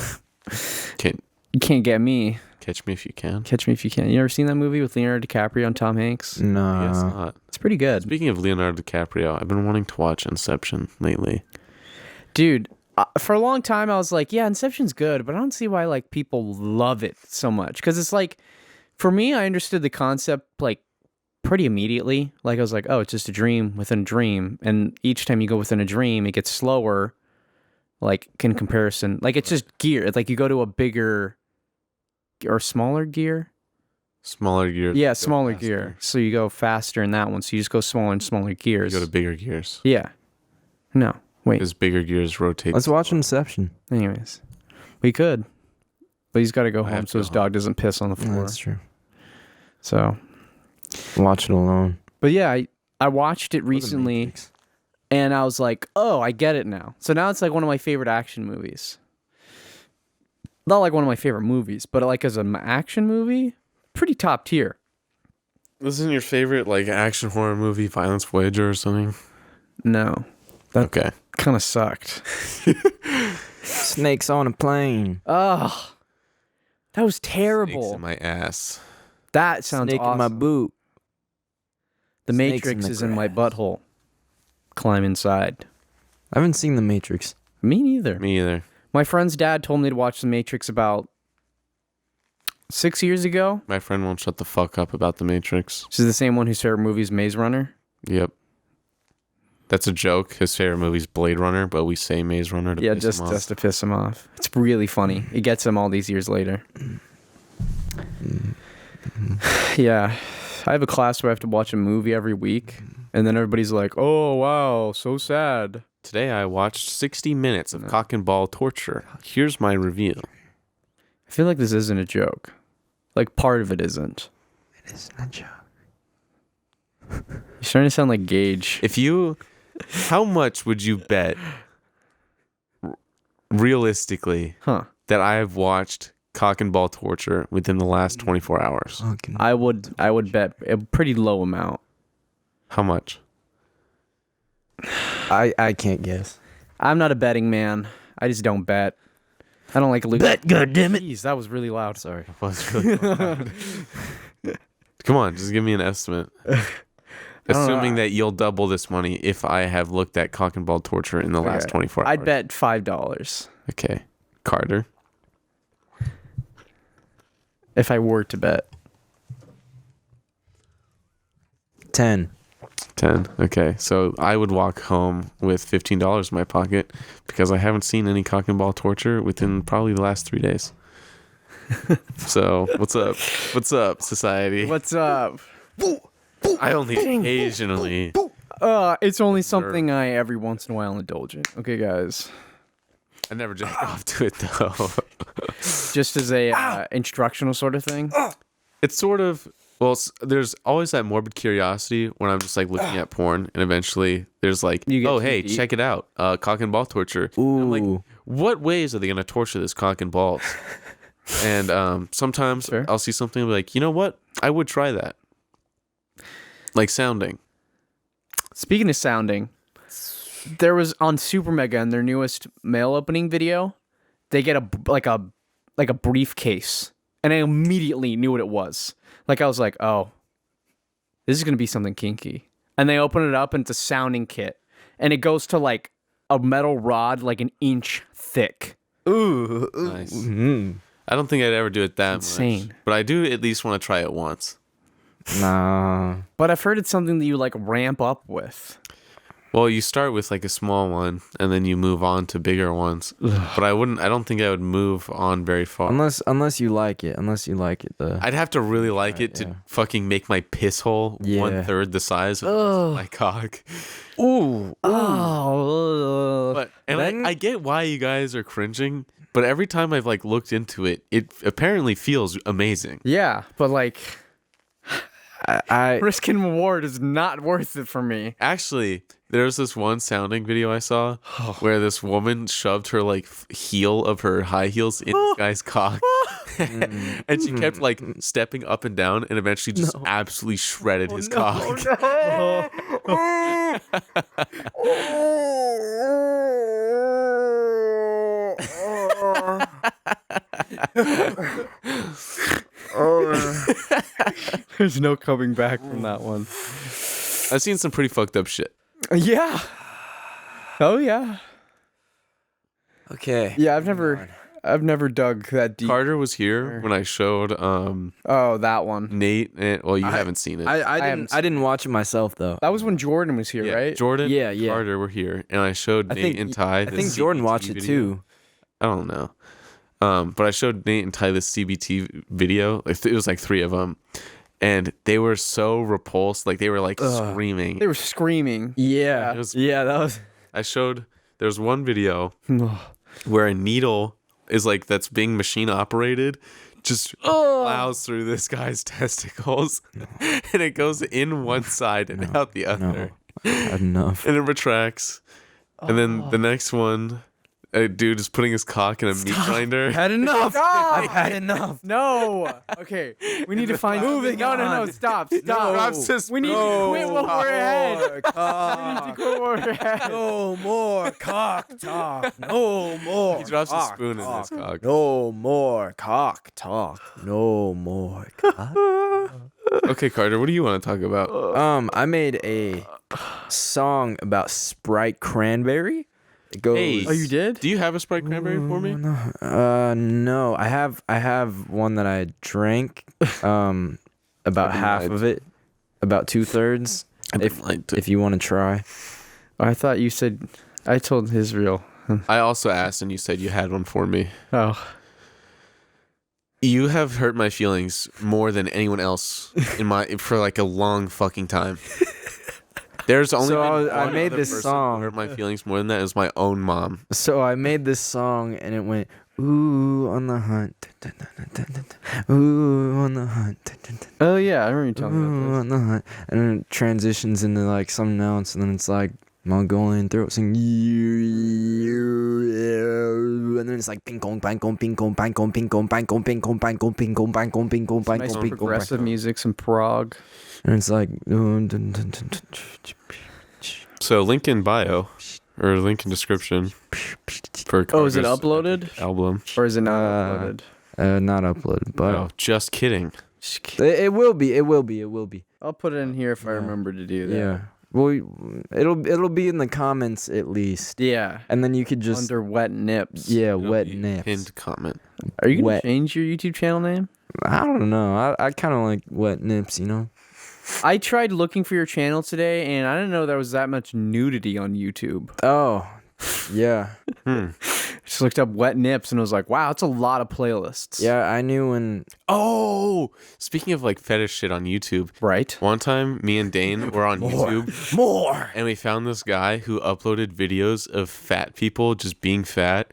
Can
you can't get me.
Catch Me If You Can.
Catch Me If You Can. You ever seen that movie with Leonardo DiCaprio and Tom Hanks?
I guess
No.
not.
It's pretty good.
Speaking of Leonardo DiCaprio, I've been wanting to watch Inception lately.
Dude, for a long time I was like, yeah, Inception's good, but I don't see why like people love it so much. Because it's like, for me, I understood the concept like pretty immediately. Like I was like, oh, it's just a dream within a dream. And each time you go within a dream, it gets slower, like in comparison. Like it's just gear. It's like you go to a bigger or smaller gear.
Smaller gears.
Yeah,
go
smaller
faster.
gear. So you go faster in that one. So you just go smaller and smaller
You
gears.
go to bigger gears.
Yeah. No. Wait.
Because bigger gears rotate.
Let's watch Inception.
Anyways. We could. But he's got to go
I
home
have to
so his
go
dog doesn't piss on the
Yeah,
floor.
that's true.
So.
Watch it alone.
But yeah, I watched it
Or The
recently
Matrix.
and I was like, oh, I get it now. So now it's like one of my favorite action movies. Not like one of my favorite movies, but like as an action movie, pretty top tier.
This isn't your favorite like action horror movie, Violence Voyager or something?
No.
Okay.
Kind of sucked.
Snakes on a plane.
Oh, that was
Snakes
terrible.
in my ass.
That sounds
Snake
awesome.
in my boot.
The
Snakes
Matrix
in the
is in my
grass.
butthole. Climb inside.
I haven't seen The Matrix.
Me neither.
Me either.
My friend's dad told me to watch The Matrix about 6 years ago.
My friend won't shut the fuck up about The Matrix.
She's the same one whose favorite movie is Maze Runner.
Yep. That's a joke. His favorite movie's Blade Runner, but we say Maze Runner to
Yeah,
piss him off.
just to piss him off. It's really funny. It gets him all these years later. Yeah. I have a class where I have to watch a movie every week, and then everybody's like, oh, wow, so sad.
Today I watched 60 minutes of cock and ball torture. Here's my review.
I feel like this isn't a joke. Like, part of it isn't.
It is not a joke.
You're starting to sound like Gage.
If you, how much would you bet, realistically,
Huh.
that I have watched cock and ball torture within the last 24 hours?
Fucking-
I would bet a pretty low amount.
How much?
I can't guess.
I'm not a betting man. I just don't bet. I don't like losing.
Bet, goddammit.
Jeez, that was really loud.
Sorry.
Well, it's really loud. Come on, just give me an estimate.
don't know.
Assuming that you'll double this money if I have looked at cock and ball torture in the last
Okay.
24 hours.
I'd bet $5
Okay. Carter.
if I were to bet.
10.
10. Okay. So I would walk home with $15 in my pocket because I haven't seen any cock and ball torture within probably the last 3 days. So what's up? What's up, society?
What's up?
I only occasionally.
It's only something I every once in a while indulge in. Okay, guys.
I never jack off to it though.
Just as a instructional sort of thing.
It's sort of, well, there's always that morbid curiosity when I'm just like looking at porn, and eventually there's like,
You get
oh
too
hey,
deep.
check it out, cock and ball torture.
Ooh.
I'm like, what ways are they gonna torture this cock and balls? And sometimes
Fair.
I'll see something and be like, you know what? I would try that. Like sounding.
Speaking of sounding, there was on Super Mega in their newest mail opening video, they get a briefcase, and I immediately knew what it was. Like I was like, oh, this is gonna be something kinky. And they open it up and it's a sounding kit, and it goes to like a metal rod like an inch thick.
Ooh.
Nice.
Mm.
I don't think I'd ever do it that much.
Insane.
But I do at least want to try it once.
Nah.
But I've heard it's something that you like ramp up with.
Well, you start with like a small one and then you move on to bigger ones. But I don't think I would move on very far.
Unless you like it. Unless you like it, though.
I'd have to really like it to
yeah.
fucking make my piss hole
Yeah.
1/3 the size of my cock.
Ooh. Oh.
But and
Then-
I get why you guys are cringing, but every time I've like looked into it, it apparently feels amazing.
Yeah, but like
I
risk and reward is not worth it for me.
Actually, there's this one sounding video I saw where this woman shoved her like heel of her high heels in this guy's cock. And she kept like stepping up and down and eventually just absolutely shredded his cock.
There's no coming back from that one.
I've seen some pretty fucked up shit.
Yeah. Oh yeah.
Okay.
Yeah, I've never dug that deep.
Carter was here when I showed
Oh, that one.
Nate. Well, you haven't seen it.
I didn't watch it myself though.
That was when Jordan was here,
Yeah,
right?
Jordan,
Yeah.
Carter were here, and I showed Nate and Ty.
I
the
think Jordan
CBT
watched it
video.
too.
I don't know. But I showed Nate and Ty this CBT video. It was like 3 of them, and they were so repulsed. Like they were like screaming.
They were screaming.
Yeah.
It was-
Yeah, that was.
I showed. There's one video where a needle is like that's being machine operated, just plows through this guy's testicles, and it goes in one side and out the other,
Had enough.
and it retracts. And then the next one, a dude is putting his cock in a meat grinder.
Had enough.
Stop!
I've had enough.
No. Okay. We need to find.
Moving
No.
on.
Stop.
Rob's just-
We need to quit while we're ahead. We need to
Cock.
quit while we're ahead.
No more cock talk. No more.
He drops a
cock
spoon in his
talk.
cock.
No more cock talk. No more cock.
Okay, Carter, what do you want to talk about?
I made a song about Sprite Cranberry. It goes.
Hey.
Oh, you did?
Do you have a Sprite cranberry for me?
No. I have one that I drank. About half of it, about 2/3. If you want to try.
I thought you said. I told Israel.
I also asked, and you said you had one for me.
Oh.
You have hurt my feelings more than anyone else for like a long fucking time. There's only
So
been
I
one
made
other
this
person
song.
who hurt my feelings more than that is my own mom.
So I made this song and it went ooh on the hunt, dun, dun, dun, dun, dun, dun. Ooh on the hunt, dun, dun, dun,
Oh yeah, I remember you
dun.
telling me
Ooh
about
on the hunt, and then it transitions into like something else, and then it's like Mongolian throat sing, and then it's like ping kong bang kong ping kong bang kong ping kong bang kong ping kong bang kong ping kong bang kong ping kong
this.
bang
Nice
kong ping kong bang.
progressive music, some prog.
And it's like dun, dun, dun, dun, dun.
So link in bio or link in description for
Oh, is it
Carter's
uploaded
album.
or is it not uploaded?
Not uploaded, but
Oh, just kidding.
it will be. It will be. It will be.
I'll put it in here if I
Yeah.
remember to do that.
Yeah. Well, it'll be in the comments at least,
Yeah.
and then you could just
Under wet nips.
yeah,
It'll
wet
be
nips.
Pinned comment.
Are you gonna
Wet.
change your YouTube channel name?
I don't know. I kind of like wet nips, you know.
I tried looking for your channel today, and I didn't know there was that much nudity on YouTube.
Oh, yeah,
Just looked up wet nips, and I was like, wow, that's a lot of playlists.
yeah. I knew when.
Oh, speaking of like fetish shit on YouTube,
Right?
one time me and Dane were on YouTube
More.
and we found this guy who uploaded videos of fat people just being fat.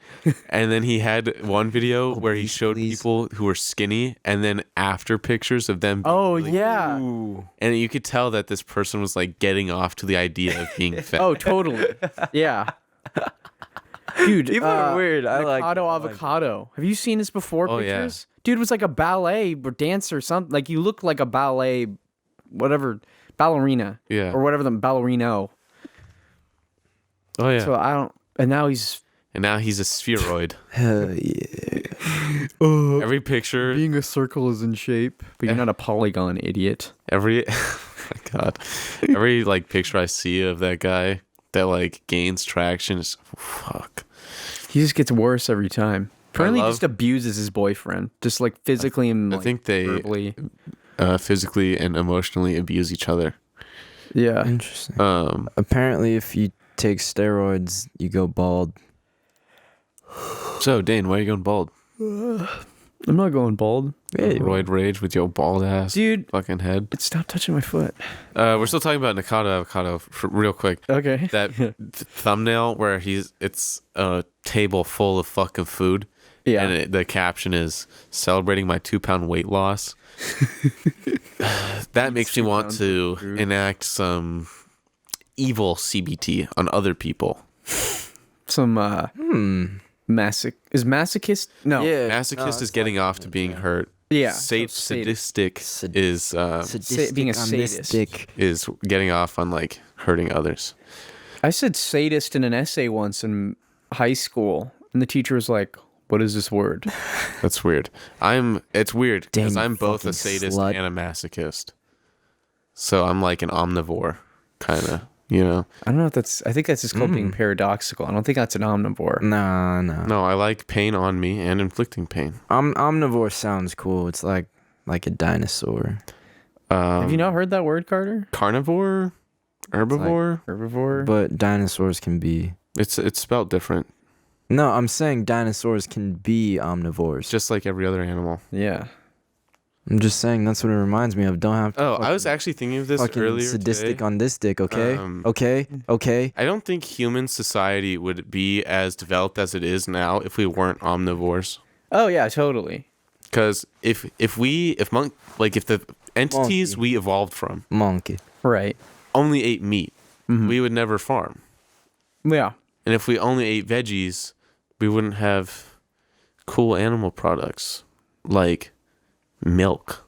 And then he had one video where he showed people who were skinny and then after pictures of them.
Oh, yeah.
And you could tell that this person was like getting off to the idea of being fat.
Oh, totally. Yeah. Dude,
People are weird. I like
Avocado,
I like
avocado. Have you seen this before?
Oh, yeah.
Pictures? Dude was like a ballet or dancer or something. Like you look like a ballet, whatever, ballerina.
Yeah.
Or whatever the ballerino.
Oh, yeah.
So I don't. And now he's
And now he's a spheroid.
Hell yeah.
Every picture,
being a circle is in shape, but you're not a polygon, idiot.
every oh my God, every like picture I see of that guy that like gains traction is fuck.
He just gets worse every time. Apparently, he
love-
just abuses his boyfriend, just like physically and
I
like,
think they
verbally.
physically and emotionally abuse each other.
Yeah.
Interesting.
Um,
Apparently, if you take steroids, you go bald.
so Dane, why are you going bald?
I'm not going bald,
Roid rage with your bald ass
dude.
fucking head.
Stop touching my foot.
We're still talking about Nikado Avocado for real quick.
Okay.
That thumbnail where it's a table full of fucking food.
Yeah.
And the caption is celebrating my 2-pound weight loss. That makes me want to enact some evil CBT on other people.
Some masochist? No.
Yeah.
Masochist is getting off to being hurt.
Yeah.
Sadistic is
being a sadist.
is getting off on like hurting others.
I said sadist in an essay once in high school, and the teacher was like, What is this word?
That's weird. It's weird because
Dang,
I'm both a
fucking
sadist
slut.
and a masochist. So I'm like an omnivore, kind of, you know?
I don't know if that's. I think that's just called being paradoxical. I don't think that's an omnivore.
Nah.
No, I like pain on me and inflicting pain.
Omnivore sounds cool. It's like a dinosaur.
Have you not heard that word, Carter?
Carnivore? Herbivore?
Herbivore.
But dinosaurs can be.
It's spelled different,
No, I'm saying dinosaurs can be omnivores.
just like every other animal.
Yeah.
I'm just saying that's what it reminds me of. Don't have to
Oh, I was actually thinking of this
fucking
earlier
sadistic
today.
on this dick, okay?
Um,
okay?
I don't think human society would be as developed as it is now if we weren't omnivores.
Oh yeah, totally.
Because if the entities
Monkey.
we evolved from
Monkey.
Right.
only ate meat, we would never farm.
Yeah.
And if we only ate veggies, we wouldn't have cool animal products like milk.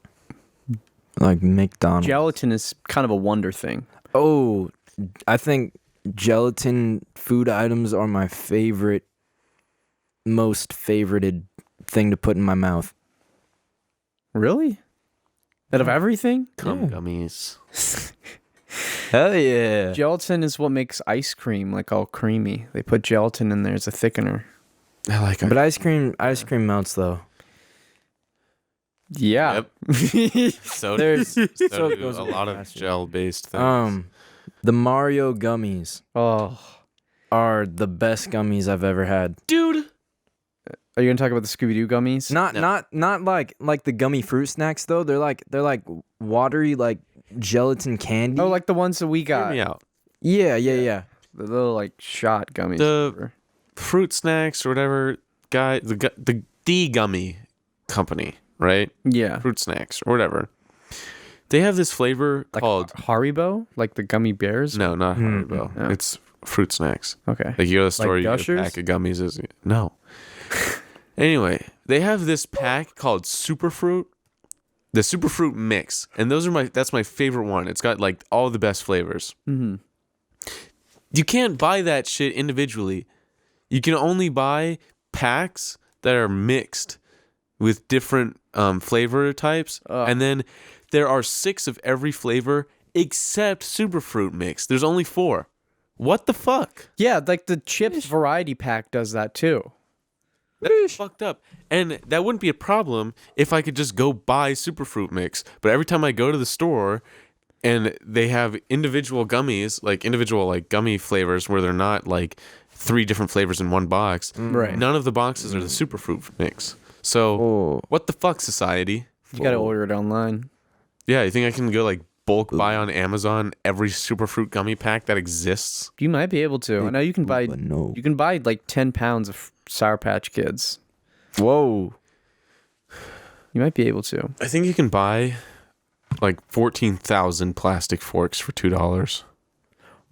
Like McDonald's.
Gelatin is kind of a wonder thing.
Oh, I think gelatin food items are my most favorited thing to put in my mouth.
Really? Out of everything?
Cum gummies.
Hell yeah.
Gelatin is what makes ice cream like all creamy. They put gelatin in there as a thickener.
I like it.
But ice cream melts though.
Yeah.
Yep. So
There's
so do
goes
a
with
lot of
faster.
gel-based things.
The Mario gummies
Oh.
are the best gummies I've ever had.
Dude.
Are you gonna talk about the Scooby-Doo gummies?
Not like the gummy fruit snacks though. They're like watery like gelatin candy.
Oh, like the ones that we
Hear
got.
me out.
Yeah.
The little like shot gummies.
The fruit snacks or whatever guy, the gummy company, right?
Yeah.
Fruit snacks or whatever. They have this flavor
Like
called
Haribo? Like the gummy bears?
no, not Haribo.
No.
It's fruit snacks.
Okay.
Like you go to the store, you get a
Gushers?
pack of gummies. No. Anyway, they have this pack called Superfruit, the Superfruit mix, and that's my favorite one. It's got like all the best flavors.
Mm-hmm.
You can't buy that shit individually. You can only buy packs that are mixed with different flavor types, and then there are 6 of every flavor except Superfruit mix. There's only 4. What the fuck?
Yeah, like the chips variety pack does that too.
That's fucked up. And that wouldn't be a problem if I could just go buy Superfruit mix. But every time I go to the store and they have individual gummies, like individual like gummy flavors where they're not like 3 different flavors in one box,
Right.
none of the boxes are the Superfruit mix. So what the fuck, society?
You gotta order it online.
Yeah, you think I can go like bulk buy on Amazon every Superfruit gummy pack that exists?
You might be able to. I know you can buy.
No.
You can buy like 10 pounds of Sour Patch Kids.
Whoa.
You might be able to.
I think you can buy like 14,000 plastic forks for $2.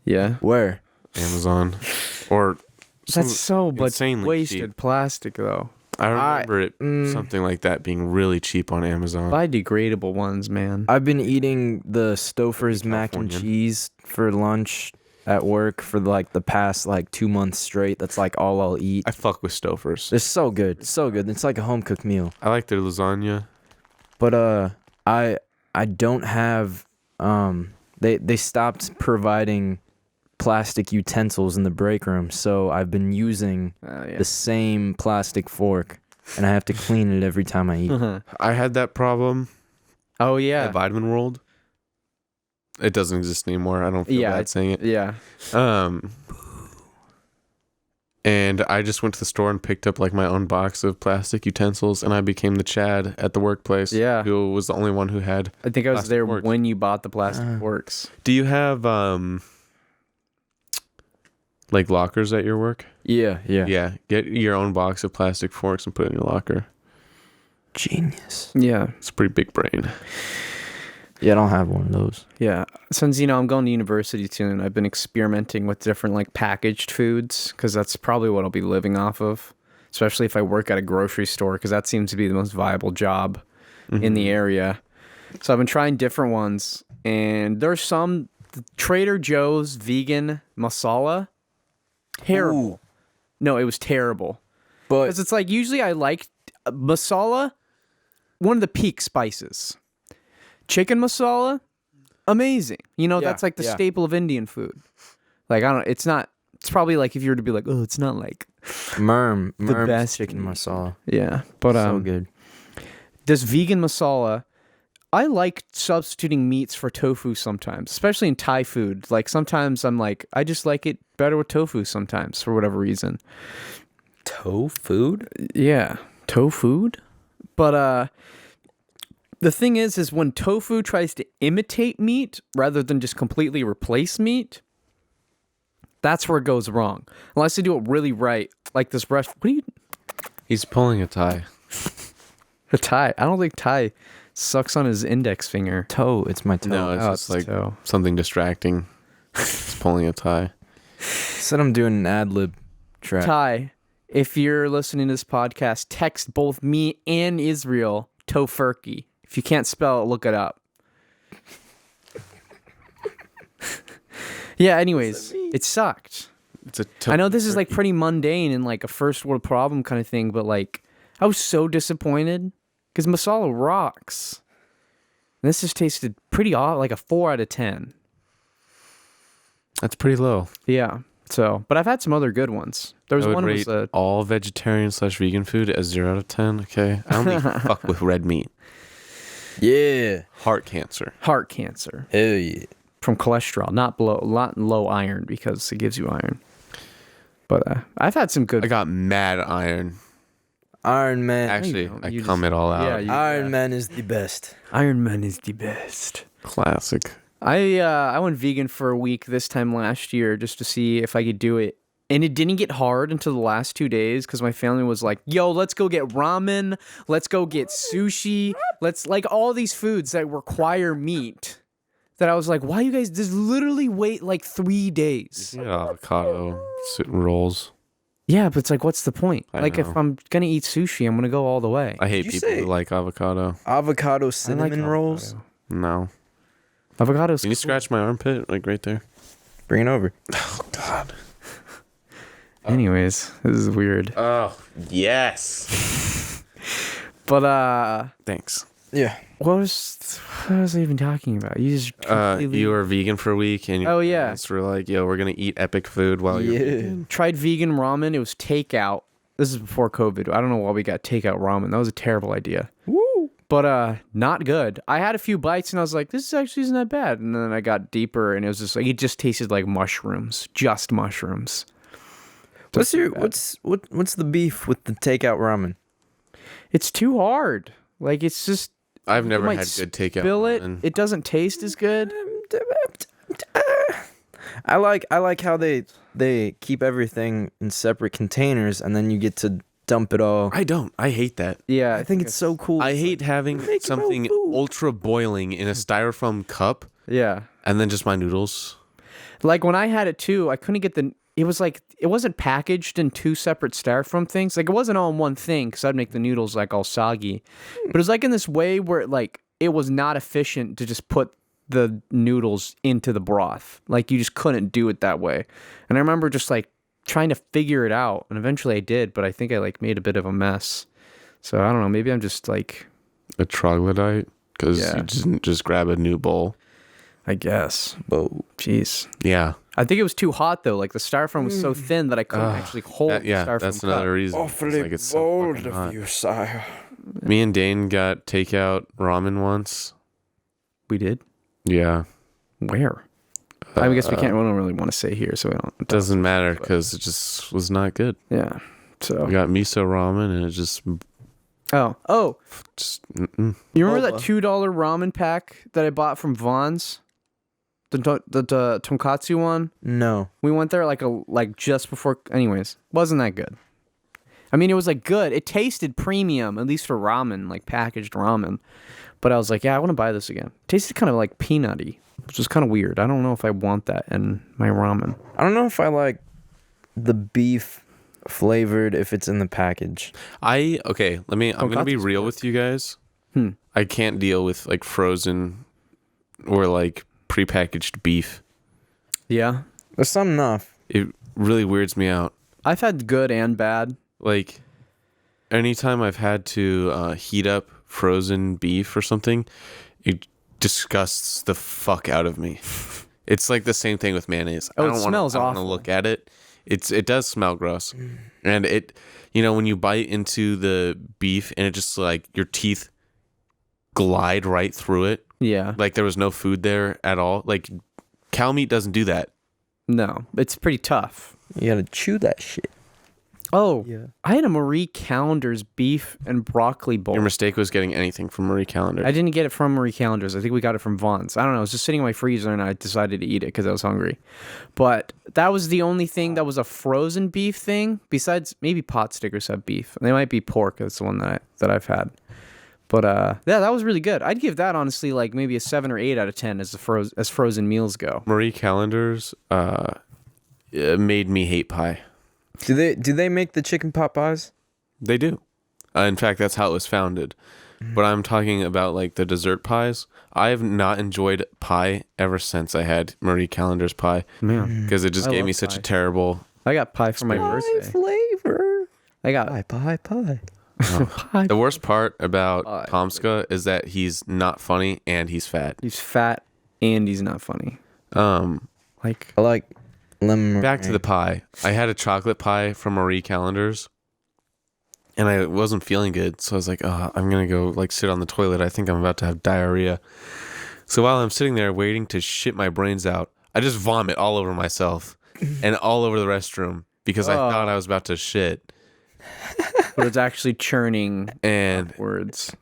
Yeah.
Where?
Amazon or
That's so much
insanely
wasted
cheap.
plastic though.
I remember it something like that being really cheap on Amazon.
Buy degradable ones, man.
I've been eating the Stouffer's mac and
Californian.
cheese for lunch at work for like the past like 2 months straight. That's like all I'll eat.
I fuck with Stouffer's.
It's so good. So good. It's like a home cooked meal.
I like their lasagna.
But I don't have they stopped providing plastic utensils in the break room, so I've been using
Yeah.
the same plastic fork and I have to clean it every time I eat.
I had that problem
Oh
at
yeah.
Vitamin World. It doesn't exist anymore. I don't feel
Yeah,
bad saying it.
Yeah.
And I just went to the store and picked up like my own box of plastic utensils, and I became the Chad at the workplace.
Yeah.
Who was the only one who had.
I think I was
Plastic
there
forks.
when you bought the plastic forks.
Do you have like lockers at your work?
Yeah.
Yeah. Get your own box of plastic forks and put it in your locker.
Genius.
Yeah.
It's a pretty big brain.
Yeah, I don't have one of those.
Yeah. Since, I'm going to university soon, I've been experimenting with different like packaged foods because that's probably what I'll be living off of, especially if I work at a grocery store because that seems to be the most viable job in the area. So I've been trying different ones, and there's some Trader Joe's vegan masala. Terrible. No, it was terrible.
But
Because it's like usually I like masala, one of the peak spices. Chicken masala, amazing. You know,
Yeah,
that's like the
yeah.
staple of Indian food. Like, I don't, it's not, it's probably like if you were to be like, oh, it's not like,
Merm's
best
chicken
meat.
masala.
yeah. But,
So good.
this vegan masala, I like substituting meats for tofu sometimes, especially in Thai food. Like sometimes I'm like, I just like it better with tofu sometimes for whatever reason.
Tofu?
Yeah, tofu. But the thing is when tofu tries to imitate meat rather than just completely replace meat, that's where it goes wrong. Unless they do it really right, like this restaurant. What are you?
He's pulling a tie.
A Thai? I don't think Thai sucks on his index finger.
Toe. It's my toe.
No, it's
Oh,
just
it's
like
toe.
something distracting. He's pulling a tie.
Said I'm doing an ad lib track.
Ty, if you're listening to this podcast, text both me and Israel tofurkey. If you can't spell it, look it up. Yeah, anyways, it sucked.
It's a
I know this is like pretty mundane and like a first world problem kind of thing, but like I was so disappointed because masala rocks. And this just tasted pretty odd, like a 4 out of 10.
That's pretty low.
Yeah. So, but I've had some other good ones. There was
I would
one
rate
was a
all vegetarian/vegan food as 0 out of 10. Okay, I don't think fuck with red meat.
Yeah.
Heart cancer.
heart cancer.
Hell yeah.
From cholesterol, not low iron because it gives you iron. But I've had some good.
I got mad iron.
Iron Man.
Actually,
don't.
I
You
cum
just-
it all out.
yeah,
Iron Man is the best.
Iron Man is the best.
Classic.
I went vegan for a week this time last year just to see if I could do it, and it didn't get hard until the last 2 days because my family was like, "Yo, let's go get ramen, let's go get sushi, let's like all these foods that require meat." That I was like, "Why you guys just literally wait like 3 days?"
Yeah, avocado rolls.
Yeah, but it's like, what's the point?
I
Like, if
know.
I'm gonna eat sushi, I'm gonna go all the way.
I hate
Did you
people
say-
who like avocado.
Avocado
I like
cinnamon rolls.
avocado.
No.
Avocado's
Can you
cool.
scratch my armpit, like right there?
Bring it over.
Oh God.
Anyways, this is weird.
Oh yes.
But
Thanks.
Yeah.
what was I even talking about? You just completely
You were vegan for a week, and your
Oh, yeah.
parents were like, "Yo, we're gonna eat epic food while you're."
Yeah.
tried vegan ramen. It was takeout. This is before COVID. I don't know why we got takeout ramen. That was a terrible idea.
Woo.
But not good. I had a few bites and I was like, this actually isn't that bad. And then I got deeper and it was just like it just tasted like mushrooms. Just mushrooms.
What's the beef with the takeout ramen?
It's too hard. Like it's just
I've
you
never
might
had good takeout.
spill it.
ramen.
It doesn't taste as good.
I like how they keep everything in separate containers and then you get to dump it all.
I don't. I hate that.
Yeah,
I think it's so cool.
I hate having
Make your own
something
food.
ultra boiling in a styrofoam cup
Yeah.
and then just my noodles.
Like when I had it too, I couldn't get it was like it wasn't packaged in 2 separate styrofoam things. Like it wasn't all in one thing because I'd make the noodles like all soggy. But it was like in this way where like it was not efficient to just put the noodles into the broth. Like you just couldn't do it that way. And I remember just like trying to figure it out, and eventually I did. But I think I like made a bit of a mess. So I don't know. Maybe I'm just like
A troglodyte, because
Yeah.
you didn't just grab a new bowl.
I guess.
Whoa.
Jeez.
Yeah.
I think it was too hot though. Like the styrofoam was so thin that I couldn't actually hold the
Yeah,
styrofoam
that's
cup.
another reason. It's like it's so fucking hot.
you, sire.
Me and Dane got takeout ramen once.
We did.
Yeah.
Where? I guess we can't. We don't really want to say here, so we don't.
It doesn't matter because it just was not good.
Yeah. So.
We got miso ramen and it just
Oh.
mm-mm.
You remember that
Boba.
$2 ramen pack that I bought from Vaughn's? The tonkatsu one.
No.
We went there like just before. Anyways, wasn't that good. I mean, it was like good. It tasted premium, at least for ramen, like packaged ramen. But I was like, yeah, I want to buy this again. It tasted kind of like peanutty, which was kind of weird. I don't know if I want that in my ramen.
I don't know if I like the beef flavored if it's in the package.
I'm gonna be
Tonkatsu's
real
work.
with you guys.
Hmm.
I can't deal with like frozen or like prepackaged beef.
Yeah.
There's some enough.
It really weirds me out.
I've had good and bad.
Like anytime I've had to heat up frozen beef or something, it disgusts the fuck out of me. It's like the same thing with mayonnaise.
Oh,
I
it
don't
smells
want to
awful.
look at it. It does smell gross, and it, you know, when you bite into the beef and it just like your teeth glide right through it,
Yeah.
like there was no food there at all. Like cow meat doesn't do that.
No, it's pretty tough.
You gotta chew that shit.
Oh,
Yeah.
I had a Marie Callender's beef and broccoli bowl.
Your mistake was getting anything from Marie Callender.
I didn't get it from Marie Callender's. I think we got it from Vaughn's. I don't know. It was just sitting in my freezer, and I decided to eat it because I was hungry. But that was the only thing that was a frozen beef thing. Besides, maybe pot stickers have beef. They might be pork. That's the one that I've had. But yeah, that was really good. I'd give that honestly like maybe a 7 or 8 out of 10 as as frozen meals go.
Marie Callender's made me hate pie.
Do they make the chicken pot pies?
They do. In fact, that's how it was founded. But I'm talking about like the dessert pies. I have not enjoyed pie ever since I had Marie Callender's pie
Man,
because it just
I
gave
love
me such
pie.
a terrible.
I got pie for my birthday.
Flavor.
I got
Pie.
pie.
The worst part about
Pie.
Tomska is that he's not funny and he's fat.
He's fat and he's not funny. Like
I like lemon.
Back to the pie. I had a chocolate pie from Marie Callender's, and I wasn't feeling good, so I was like, "Oh, I'm gonna go like sit on the toilet. I think I'm about to have diarrhea." So while I'm sitting there waiting to shit my brains out, I just vomit all over myself and all over the restroom because I thought I was about to shit.
but it's actually churning
And
words.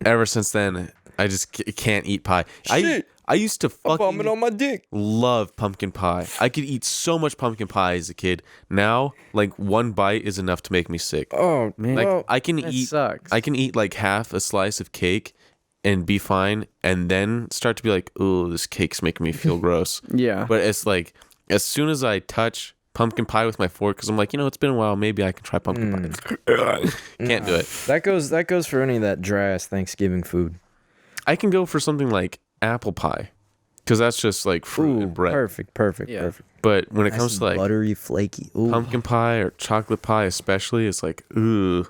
ever since then, I just can't eat pie.
Shit.
I used to
Vomit
fucking
on my dick.
love pumpkin pie. I could eat so much pumpkin pie as a kid. Now, like one bite is enough to make me sick.
Oh
Man.
Like
well,
I can
That
eat
sucks.
I can eat like half a slice of cake and be fine and then start to be like, "Ooh, this cake's making me feel gross."
Yeah.
But it's like as soon as I touch pumpkin pie with my fork cuz I'm like, "You know, it's been a while, maybe I can try pumpkin pie." Can't do it.
that goes for any of that dry ass Thanksgiving food.
I can go for something like apple pie cuz that's just like fruit and bread.
Perfect.
Yeah.
But when it
Nice
comes
and
to like
buttery, flaky. Ooh.
pumpkin pie or chocolate pie especially, it's like, "Ooh."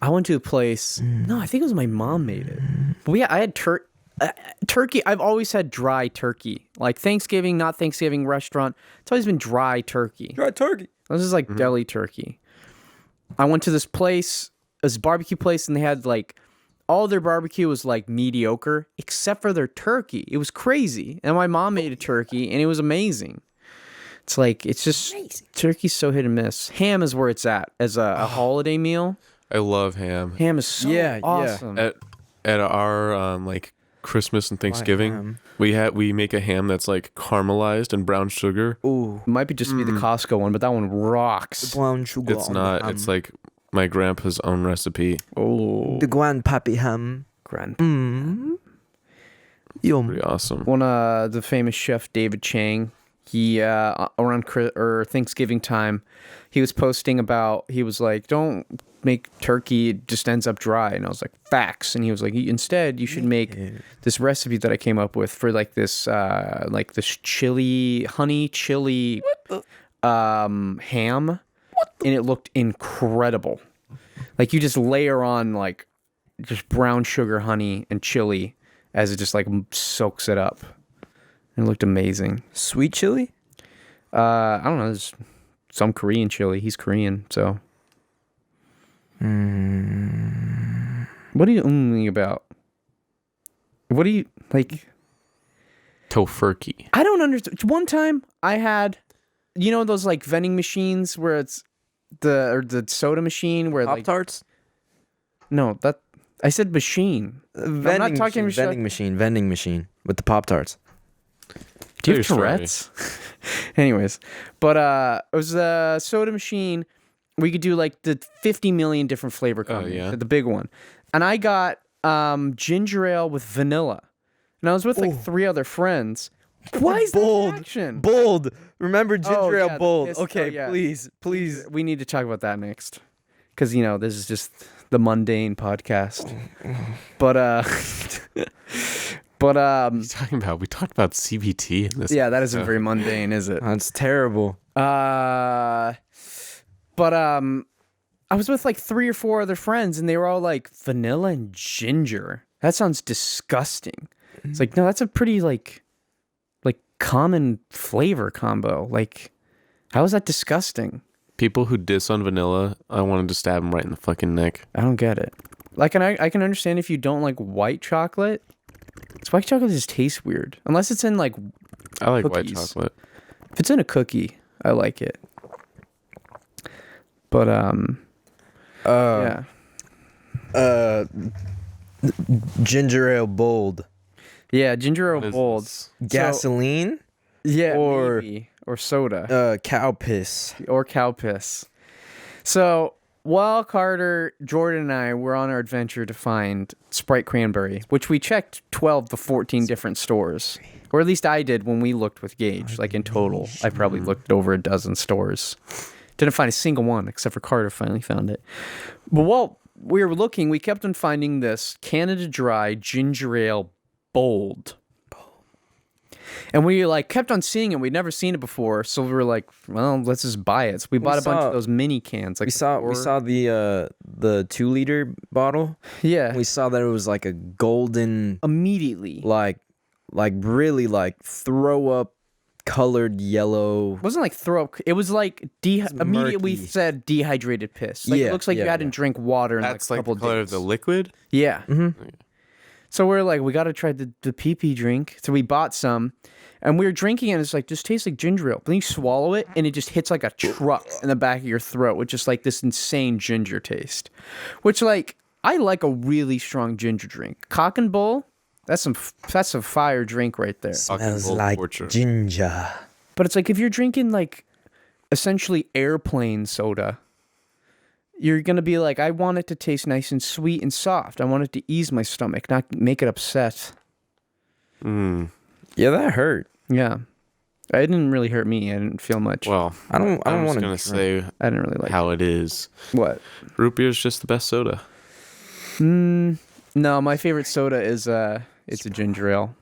I went to a place. No, I think it was my mom made it. But yeah, I had turkey. I've always had dry turkey. Like Thanksgiving, not Thanksgiving restaurant. It's always been dry turkey.
Dry turkey.
This is like deli turkey. I went to this place, this barbecue place, and they had like all their barbecue was like mediocre except for their turkey. It was crazy. And my mom made a turkey, and it was amazing. It's like it's just turkey's so hit and miss. Ham is where it's at as a holiday meal.
I love ham.
Ham is so
Yeah.
awesome.
At our like Christmas and Thanksgiving,
ham.
we make a ham that's like caramelized and brown sugar.
Ooh.
It might be just be the Costco one, but that one rocks.
Brown sugar.
It's
on the
not.
ham.
It's like my grandpa's own recipe.
Oh,
the grandpappy ham.
grand.
Yum.
Pretty awesome.
One the famous chef David Chang, he around Thanksgiving time, he was posting about, he was like, don't make turkey, it just ends up dry. And I was like, facts. And he was like, instead you should make this recipe that I came up with for like this honey chili ham, and it looked incredible. Like you just layer on like just brown sugar, honey, and chili as it just like soaks it up. And it looked amazing.
Sweet chili.
I don't know. There's some Korean chili. He's Korean, so. What are you about? What do you like?
Tofurkey.
I don't understand. One time I had, you know, those like vending machines where it's the soda machine where
Pop
like
tarts.
no, that I said machine.
Vending
talking
machine. Vending machine with the Pop Tarts.
Do you have
Tell your
Tourette's? Anyways, but it was a soda machine. We could do like the 50 million different flavor combinations.
yeah.
The big one, and I got ginger ale with vanilla, and I was with like 3 other friends. Why is
Bold.
that action?
Bold. Remember ginger
Oh,
ale
yeah,
bold.
this-
Okay,
oh, yeah.
please.
We need to talk about that next, because you know this is just the mundane podcast. But
What are you talking about? We talked about CBT in this.
yeah, that isn't very mundane, is it?
That's terrible.
But I was with like 3 or 4 other friends, and they were all like vanilla and ginger. That sounds disgusting. It's like, no, that's a pretty like common flavor combo. Like, how is that disgusting?
People who diss on vanilla, I wanted to stab them right in the fucking neck.
I don't get it. Like, and I can understand if you don't like white chocolate. 'Cause white chocolate just tastes weird. Unless it's in like
I like white
cookies.
chocolate.
If it's in a cookie, I like it. But yeah.
Ginger ale bold.
Yeah, ginger ale
What is
bold.
this?
Gasoline
Yeah,
or-
maybe. Or soda.
cow piss.
Or cow piss. So while Carter, Jordan, and I were on our adventure to find Sprite Cranberry, which we checked 12 to 14 different stores, or at least I did when we looked with Gage. Like in total, I probably looked at over a dozen stores. Didn't find a single one except for Carter finally found it. But while we were looking, we kept on finding this Canada Dry Ginger Ale Bold. And we like kept on seeing it. We'd never seen it before, so we were like, "Well, let's just buy it." So we bought a bunch of those mini cans. Like
We saw the 2-liter bottle.
yeah,
We saw that it was like a golden,
immediately.
like really like throw up colored yellow.
It wasn't like throw up. It was like immediately
murky.
said dehydrated piss. Like
Yeah,
it looks like you
yeah,
hadn't drank water in
That's
like a
like
couple
the color
days.
of the liquid.
Yeah.
Mm-hmm.
So we're like, we got to try the pee drink. So we bought some, and we were drinking it, and it's like, just tastes like ginger ale. But then you swallow it, and it just hits like a truck in the back of your throat with just like this insane ginger taste. Which, like, I like a really strong ginger drink. Cock and Bull, that's some fire drink right there.
Smells
Bull
like
torture.
ginger.
But it's like if you're drinking like essentially airplane soda, you're going to be like, I want it to taste nice and sweet and soft. I want it to ease my stomach, not make it upset.
Mm.
Yeah, that hurt.
Yeah. It didn't really hurt me. I didn't feel much.
Well,
I don't
I'm
want
just
to
gonna say
I didn't really like
how it is.
What?
Root beer is just the best soda.
No, my favorite soda is it's a ginger ale.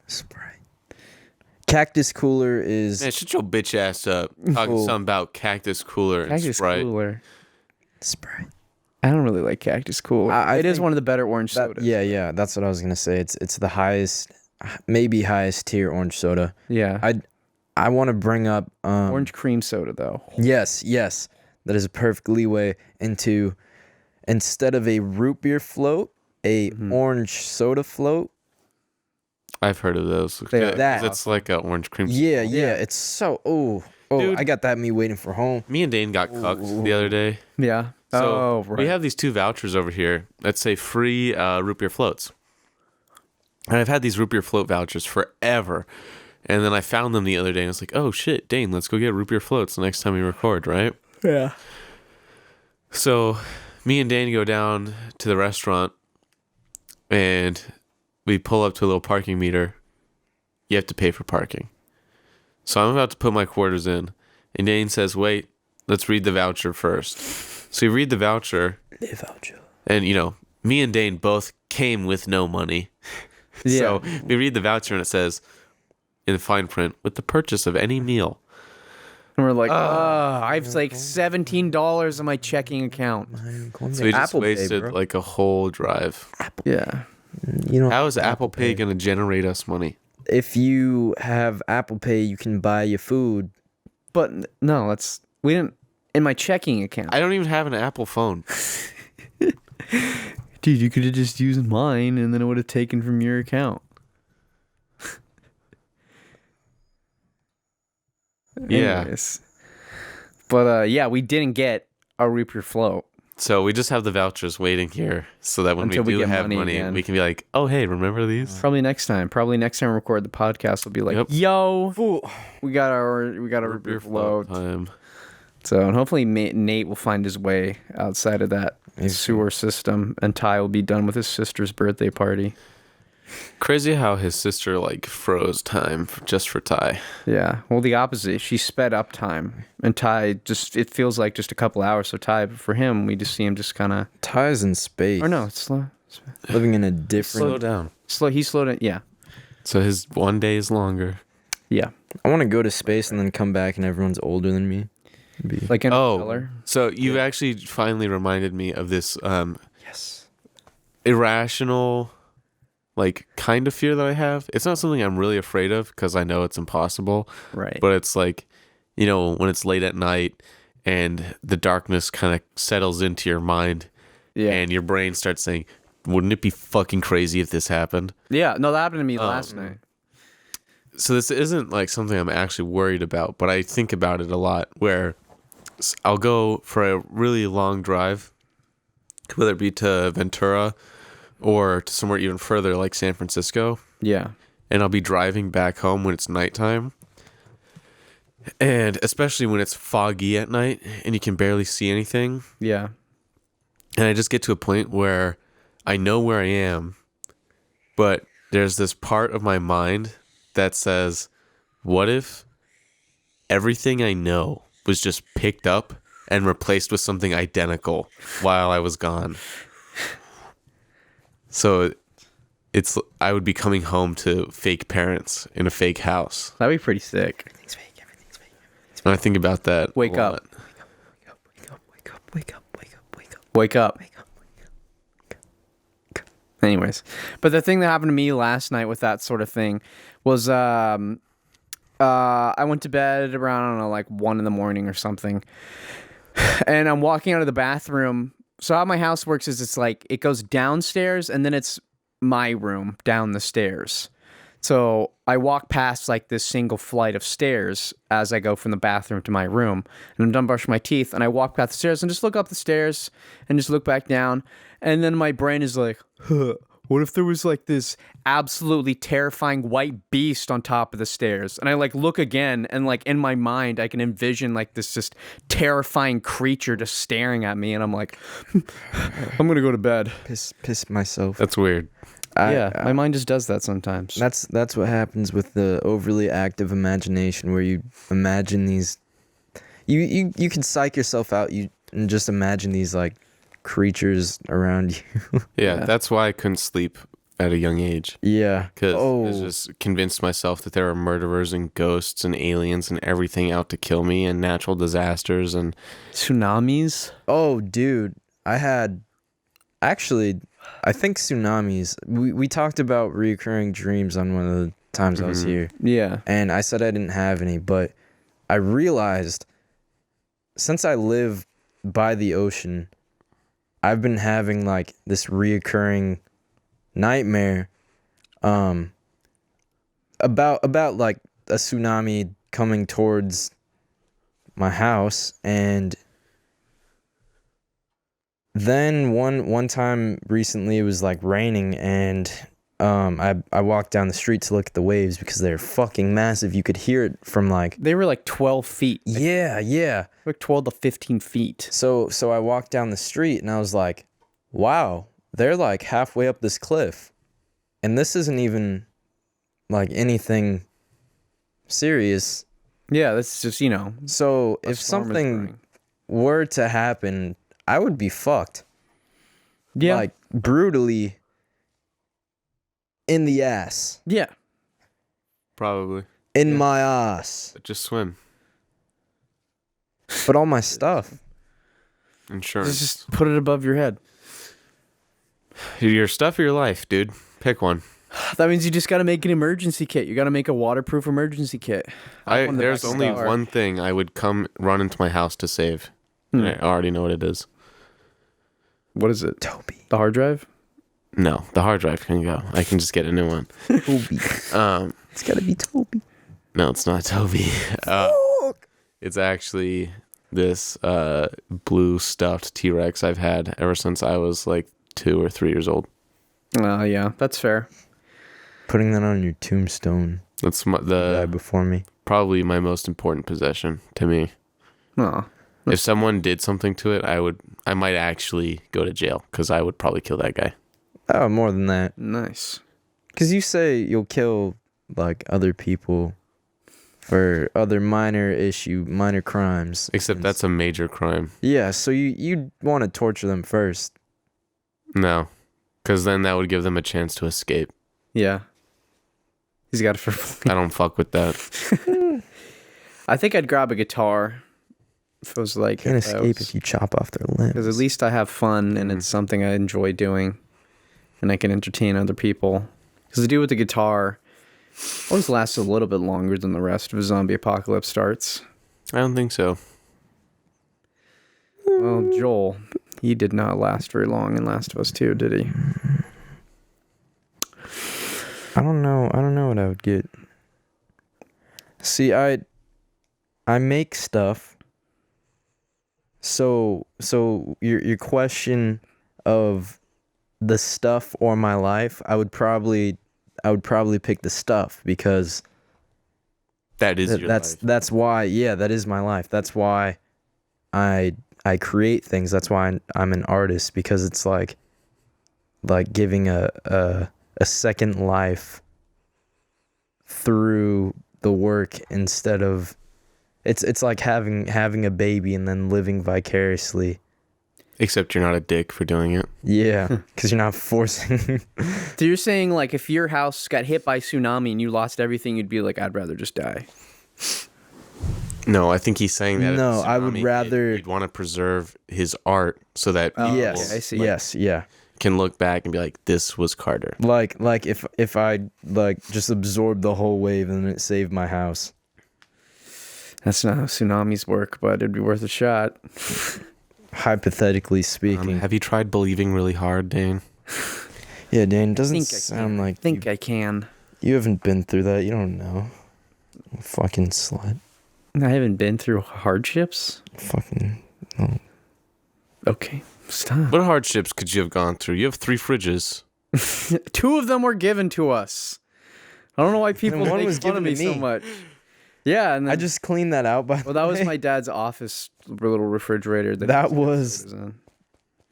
Sprite. Cactus Cooler is
Man, shut your bitch ass up. Talking
Cool.
something about Cactus Cooler and
Cactus
Sprite.
Cooler.
Sprite.
I don't really like Cactus Cooler. It is
think
one of the better orange
That,
sodas.
yeah, that's what I was gonna say. It's the highest, maybe highest tier orange soda.
Yeah.
I want to bring up
Orange cream soda though.
Yes, that is a perfect leeway into instead of a root beer float, a orange soda float.
I've heard of those.
They are
That-
It's like an orange cream.
Yeah, it's so
Dude.
I got that me waiting for home.
Me and Dane got cucked the other day.
Yeah.
So
right.
we have these 2 vouchers over here that say free root beer floats. And I've had these root beer float vouchers forever. And then I found them the other day and I was like, oh shit, Dane, let's go get root beer floats the next time we record, right?
Yeah.
So me and Dane go down to the restaurant and we pull up to a little parking meter. You have to pay for parking. So I'm about to put my quarters in. And Dane says, wait, let's read the voucher first. So we read the voucher. And, you know, me and Dane both came with no money.
Yeah.
So we read the voucher and it says, in fine print, with the purchase of any meal.
And we're like, I've like $17 in my checking account.
So we just
Apple Pay,
wasted
bro.
like a whole drive.
Yeah.
You know,
How is Apple Pay going to generate us money?
if you have Apple Pay, you can buy your food.
But no, we didn't in my checking account.
I don't even have an Apple phone.
Dude, you could have just used mine and then it would have taken from your account.
Yeah.
Anyways. But yeah, we didn't get a root beer float.
So we just have the vouchers waiting here so that when
Until
we
we
do
get
have
money
money,
again.
we can be like, oh, hey, remember these?
Probably next time we record the podcast, we'll be like,
Yep.
yo, we got a root beer float.
time.
So, and hopefully Nate will find his way outside of that sewer system, and Ty will be done with his sister's birthday party.
Crazy how his sister like froze time just for Ty.
Yeah. Well, the opposite. She sped up time, and Ty it feels like just a couple hours. So Ty, for him, we just see him just kind of.
Ties in space.
Or no, it's slow.
Living in a different.
Slow down.
Slow. He slowed it. Yeah.
So his one day is longer.
Yeah.
I want to go to space and then come back and everyone's older than me.
Like in
Oh,
color.
so you've actually finally reminded me of this
Yes.
irrational, like, kind of fear that I have. It's not something I'm really afraid of because I know it's impossible.
Right.
But it's like, when it's late at night and the darkness kind of settles into your mind
Yeah.
and your brain starts saying, wouldn't it be fucking crazy if this happened?
Yeah. No, that happened to me last night.
So this isn't like something I'm actually worried about, but I think about it a lot where I'll go for a really long drive, whether it be to Ventura or to somewhere even further like San Francisco.
Yeah.
And I'll be driving back home when it's nighttime. And especially when it's foggy at night and you can barely see anything.
Yeah.
And I just get to a point where I know where I am, but there's this part of my mind that says, what if everything I know was just picked up and replaced with something identical while I was gone? So I would be coming home to fake parents in a fake house.
That'd be pretty sick.
Everything's fake. Everything's fake.
And I think about that.
Wake
a
up.
lot.
Wake up.
Wake up. Anyways, but the thing that happened to me last night with that sort of thing was I went to bed around, I don't know, like 1 a.m. or something. And I'm walking out of the bathroom. So how my house works is it's like it goes downstairs and then it's my room down the stairs. So I walk past like this single flight of stairs as I go from the bathroom to my room, and I'm done brushing my teeth, and I walk past the stairs and just look up the stairs and just look back down, and then my brain is like, what if there was like this absolutely terrifying white beast on top of the stairs? And I like look again, and like in my mind I can envision like this just terrifying creature just staring at me, and I'm like, I'm gonna go to bed.
Piss myself.
That's weird.
My mind just does that sometimes.
That's what happens with the overly active imagination, where you imagine these. You can psych yourself out. And just imagine these like creatures around you.
Yeah, that's why I couldn't sleep at a young age.
Yeah.
Because I just convinced myself that there are murderers and ghosts and aliens and everything out to kill me, and natural disasters and
tsunamis.
Oh, dude, I think tsunamis. We talked about reoccurring dreams on one of the times I was here.
Yeah.
And I said I didn't have any, but I realized since I live by the ocean, I've been having like this reoccurring nightmare about like a tsunami coming towards my house. And then one time recently it was like raining, and I walked down the street to look at the waves because they're fucking massive. You could hear it from like,
They were like 12 feet.
yeah.
Like 12 to 15 feet.
So I walked down the street and I was like, wow, they're like halfway up this cliff. And this isn't even like anything serious.
Yeah, that's just,
So
a
if
storm is
something
brewing.
were to happen, I would be fucked.
Yeah.
Like brutally in the ass.
Yeah.
probably
In my ass.
just swim.
But all my stuff.
Insurance.
Just put it above your head.
Your stuff or your life, dude. Pick one.
That means you just got to make an emergency kit. You got to make a waterproof emergency kit. One of the
There's
best
only
stuff.
one thing I would come run into my house to save. And I already know what it is.
What is it?
Toby.
The hard drive?
No, the hard drive can go. I can just get a new one.
Toby. It's gotta be Toby.
No, it's not Toby. It's actually this blue stuffed T-Rex I've had ever since I was like 2 or 3 years old.
Yeah, that's fair.
Putting that on your tombstone.
That's
The guy before me.
probably my most important possession to me.
Oh,
If someone did something to it, I might actually go to jail because I would probably kill that guy.
Oh, more than that.
nice.
Because you say you'll kill like other people for other minor crimes.
Except that's a major crime.
Yeah, so you want to torture them first.
No, because then that would give them a chance to escape.
Yeah. He's got it for
I don't fuck with that.
I think I'd grab a guitar If it was like
Can't escape if you chop off their limbs.
because at least I have fun and it's something I enjoy doing, and I can entertain other people. Because the dude with the guitar always lasts a little bit longer than the rest of a zombie apocalypse starts.
I don't think so.
Well, Joel, he did not last very long in Last of Us 2, did he?
I don't know what I would get. See, I make stuff. So your question of the stuff or my life, I would probably pick the stuff because
That is your life.
that's why, yeah, that is my life. That's why I create things. That's why I'm an artist, because it's like giving a second life through the work instead of it's like having a baby and then living vicariously.
Except you're not a dick for doing it.
Yeah, because you're not forcing.
So you're saying, like, if your house got hit by tsunami and you lost everything, you'd be like, I'd rather just die.
No, I think he's saying that.
No,
if
I would
tsunami
rather-
He'd want to preserve his art so that people
Yes,
I see.
yes, yeah.
can look back and be like, "This was Carter."
Like if I just absorbed the whole wave and it saved my house.
That's not how tsunamis work, but it'd be worth a shot.
Hypothetically speaking.
Have you tried believing really hard, Dane?
Yeah, Dan,
I
doesn't
think
sound
I
like
think I can.
you haven't been through that. You don't know. Fucking slut.
I haven't been through hardships.
Fucking.
Okay, stop.
What hardships could you have gone through? You have 3 fridges.
2 of them were given to us. I don't know why people
one
make
was
fun of me
given to
so
me.
much. Yeah, and then,
I just cleaned that out. By
well, that was my dad's office little refrigerator.
That was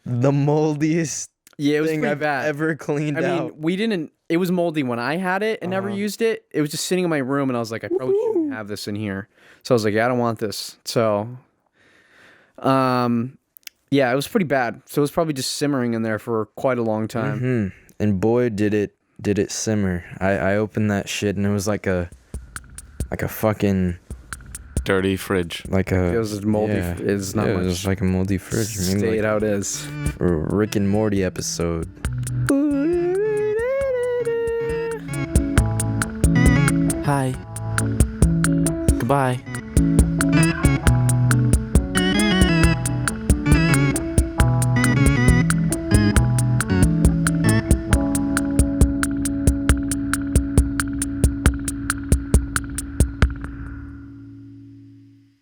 the moldiest
yeah, it was
thing
pretty
I've
bad.
ever cleaned
I
out.
mean, we didn't. It was moldy when I had it and never used it. It was just sitting in my room, and I was like, I probably shouldn't have this in here. So I was like, yeah, I don't want this. So, yeah, it was pretty bad. So it was probably just simmering in there for quite a long time.
And boy, did it simmer. I opened that shit and it was like a fucking
Dirty fridge.
like a.
It was moldy.
Yeah.
It's not
Yeah,
much.
it was like a moldy fridge. Maybe
Stay
like
it how it is.
a Rick and Morty episode.
Hi. Goodbye.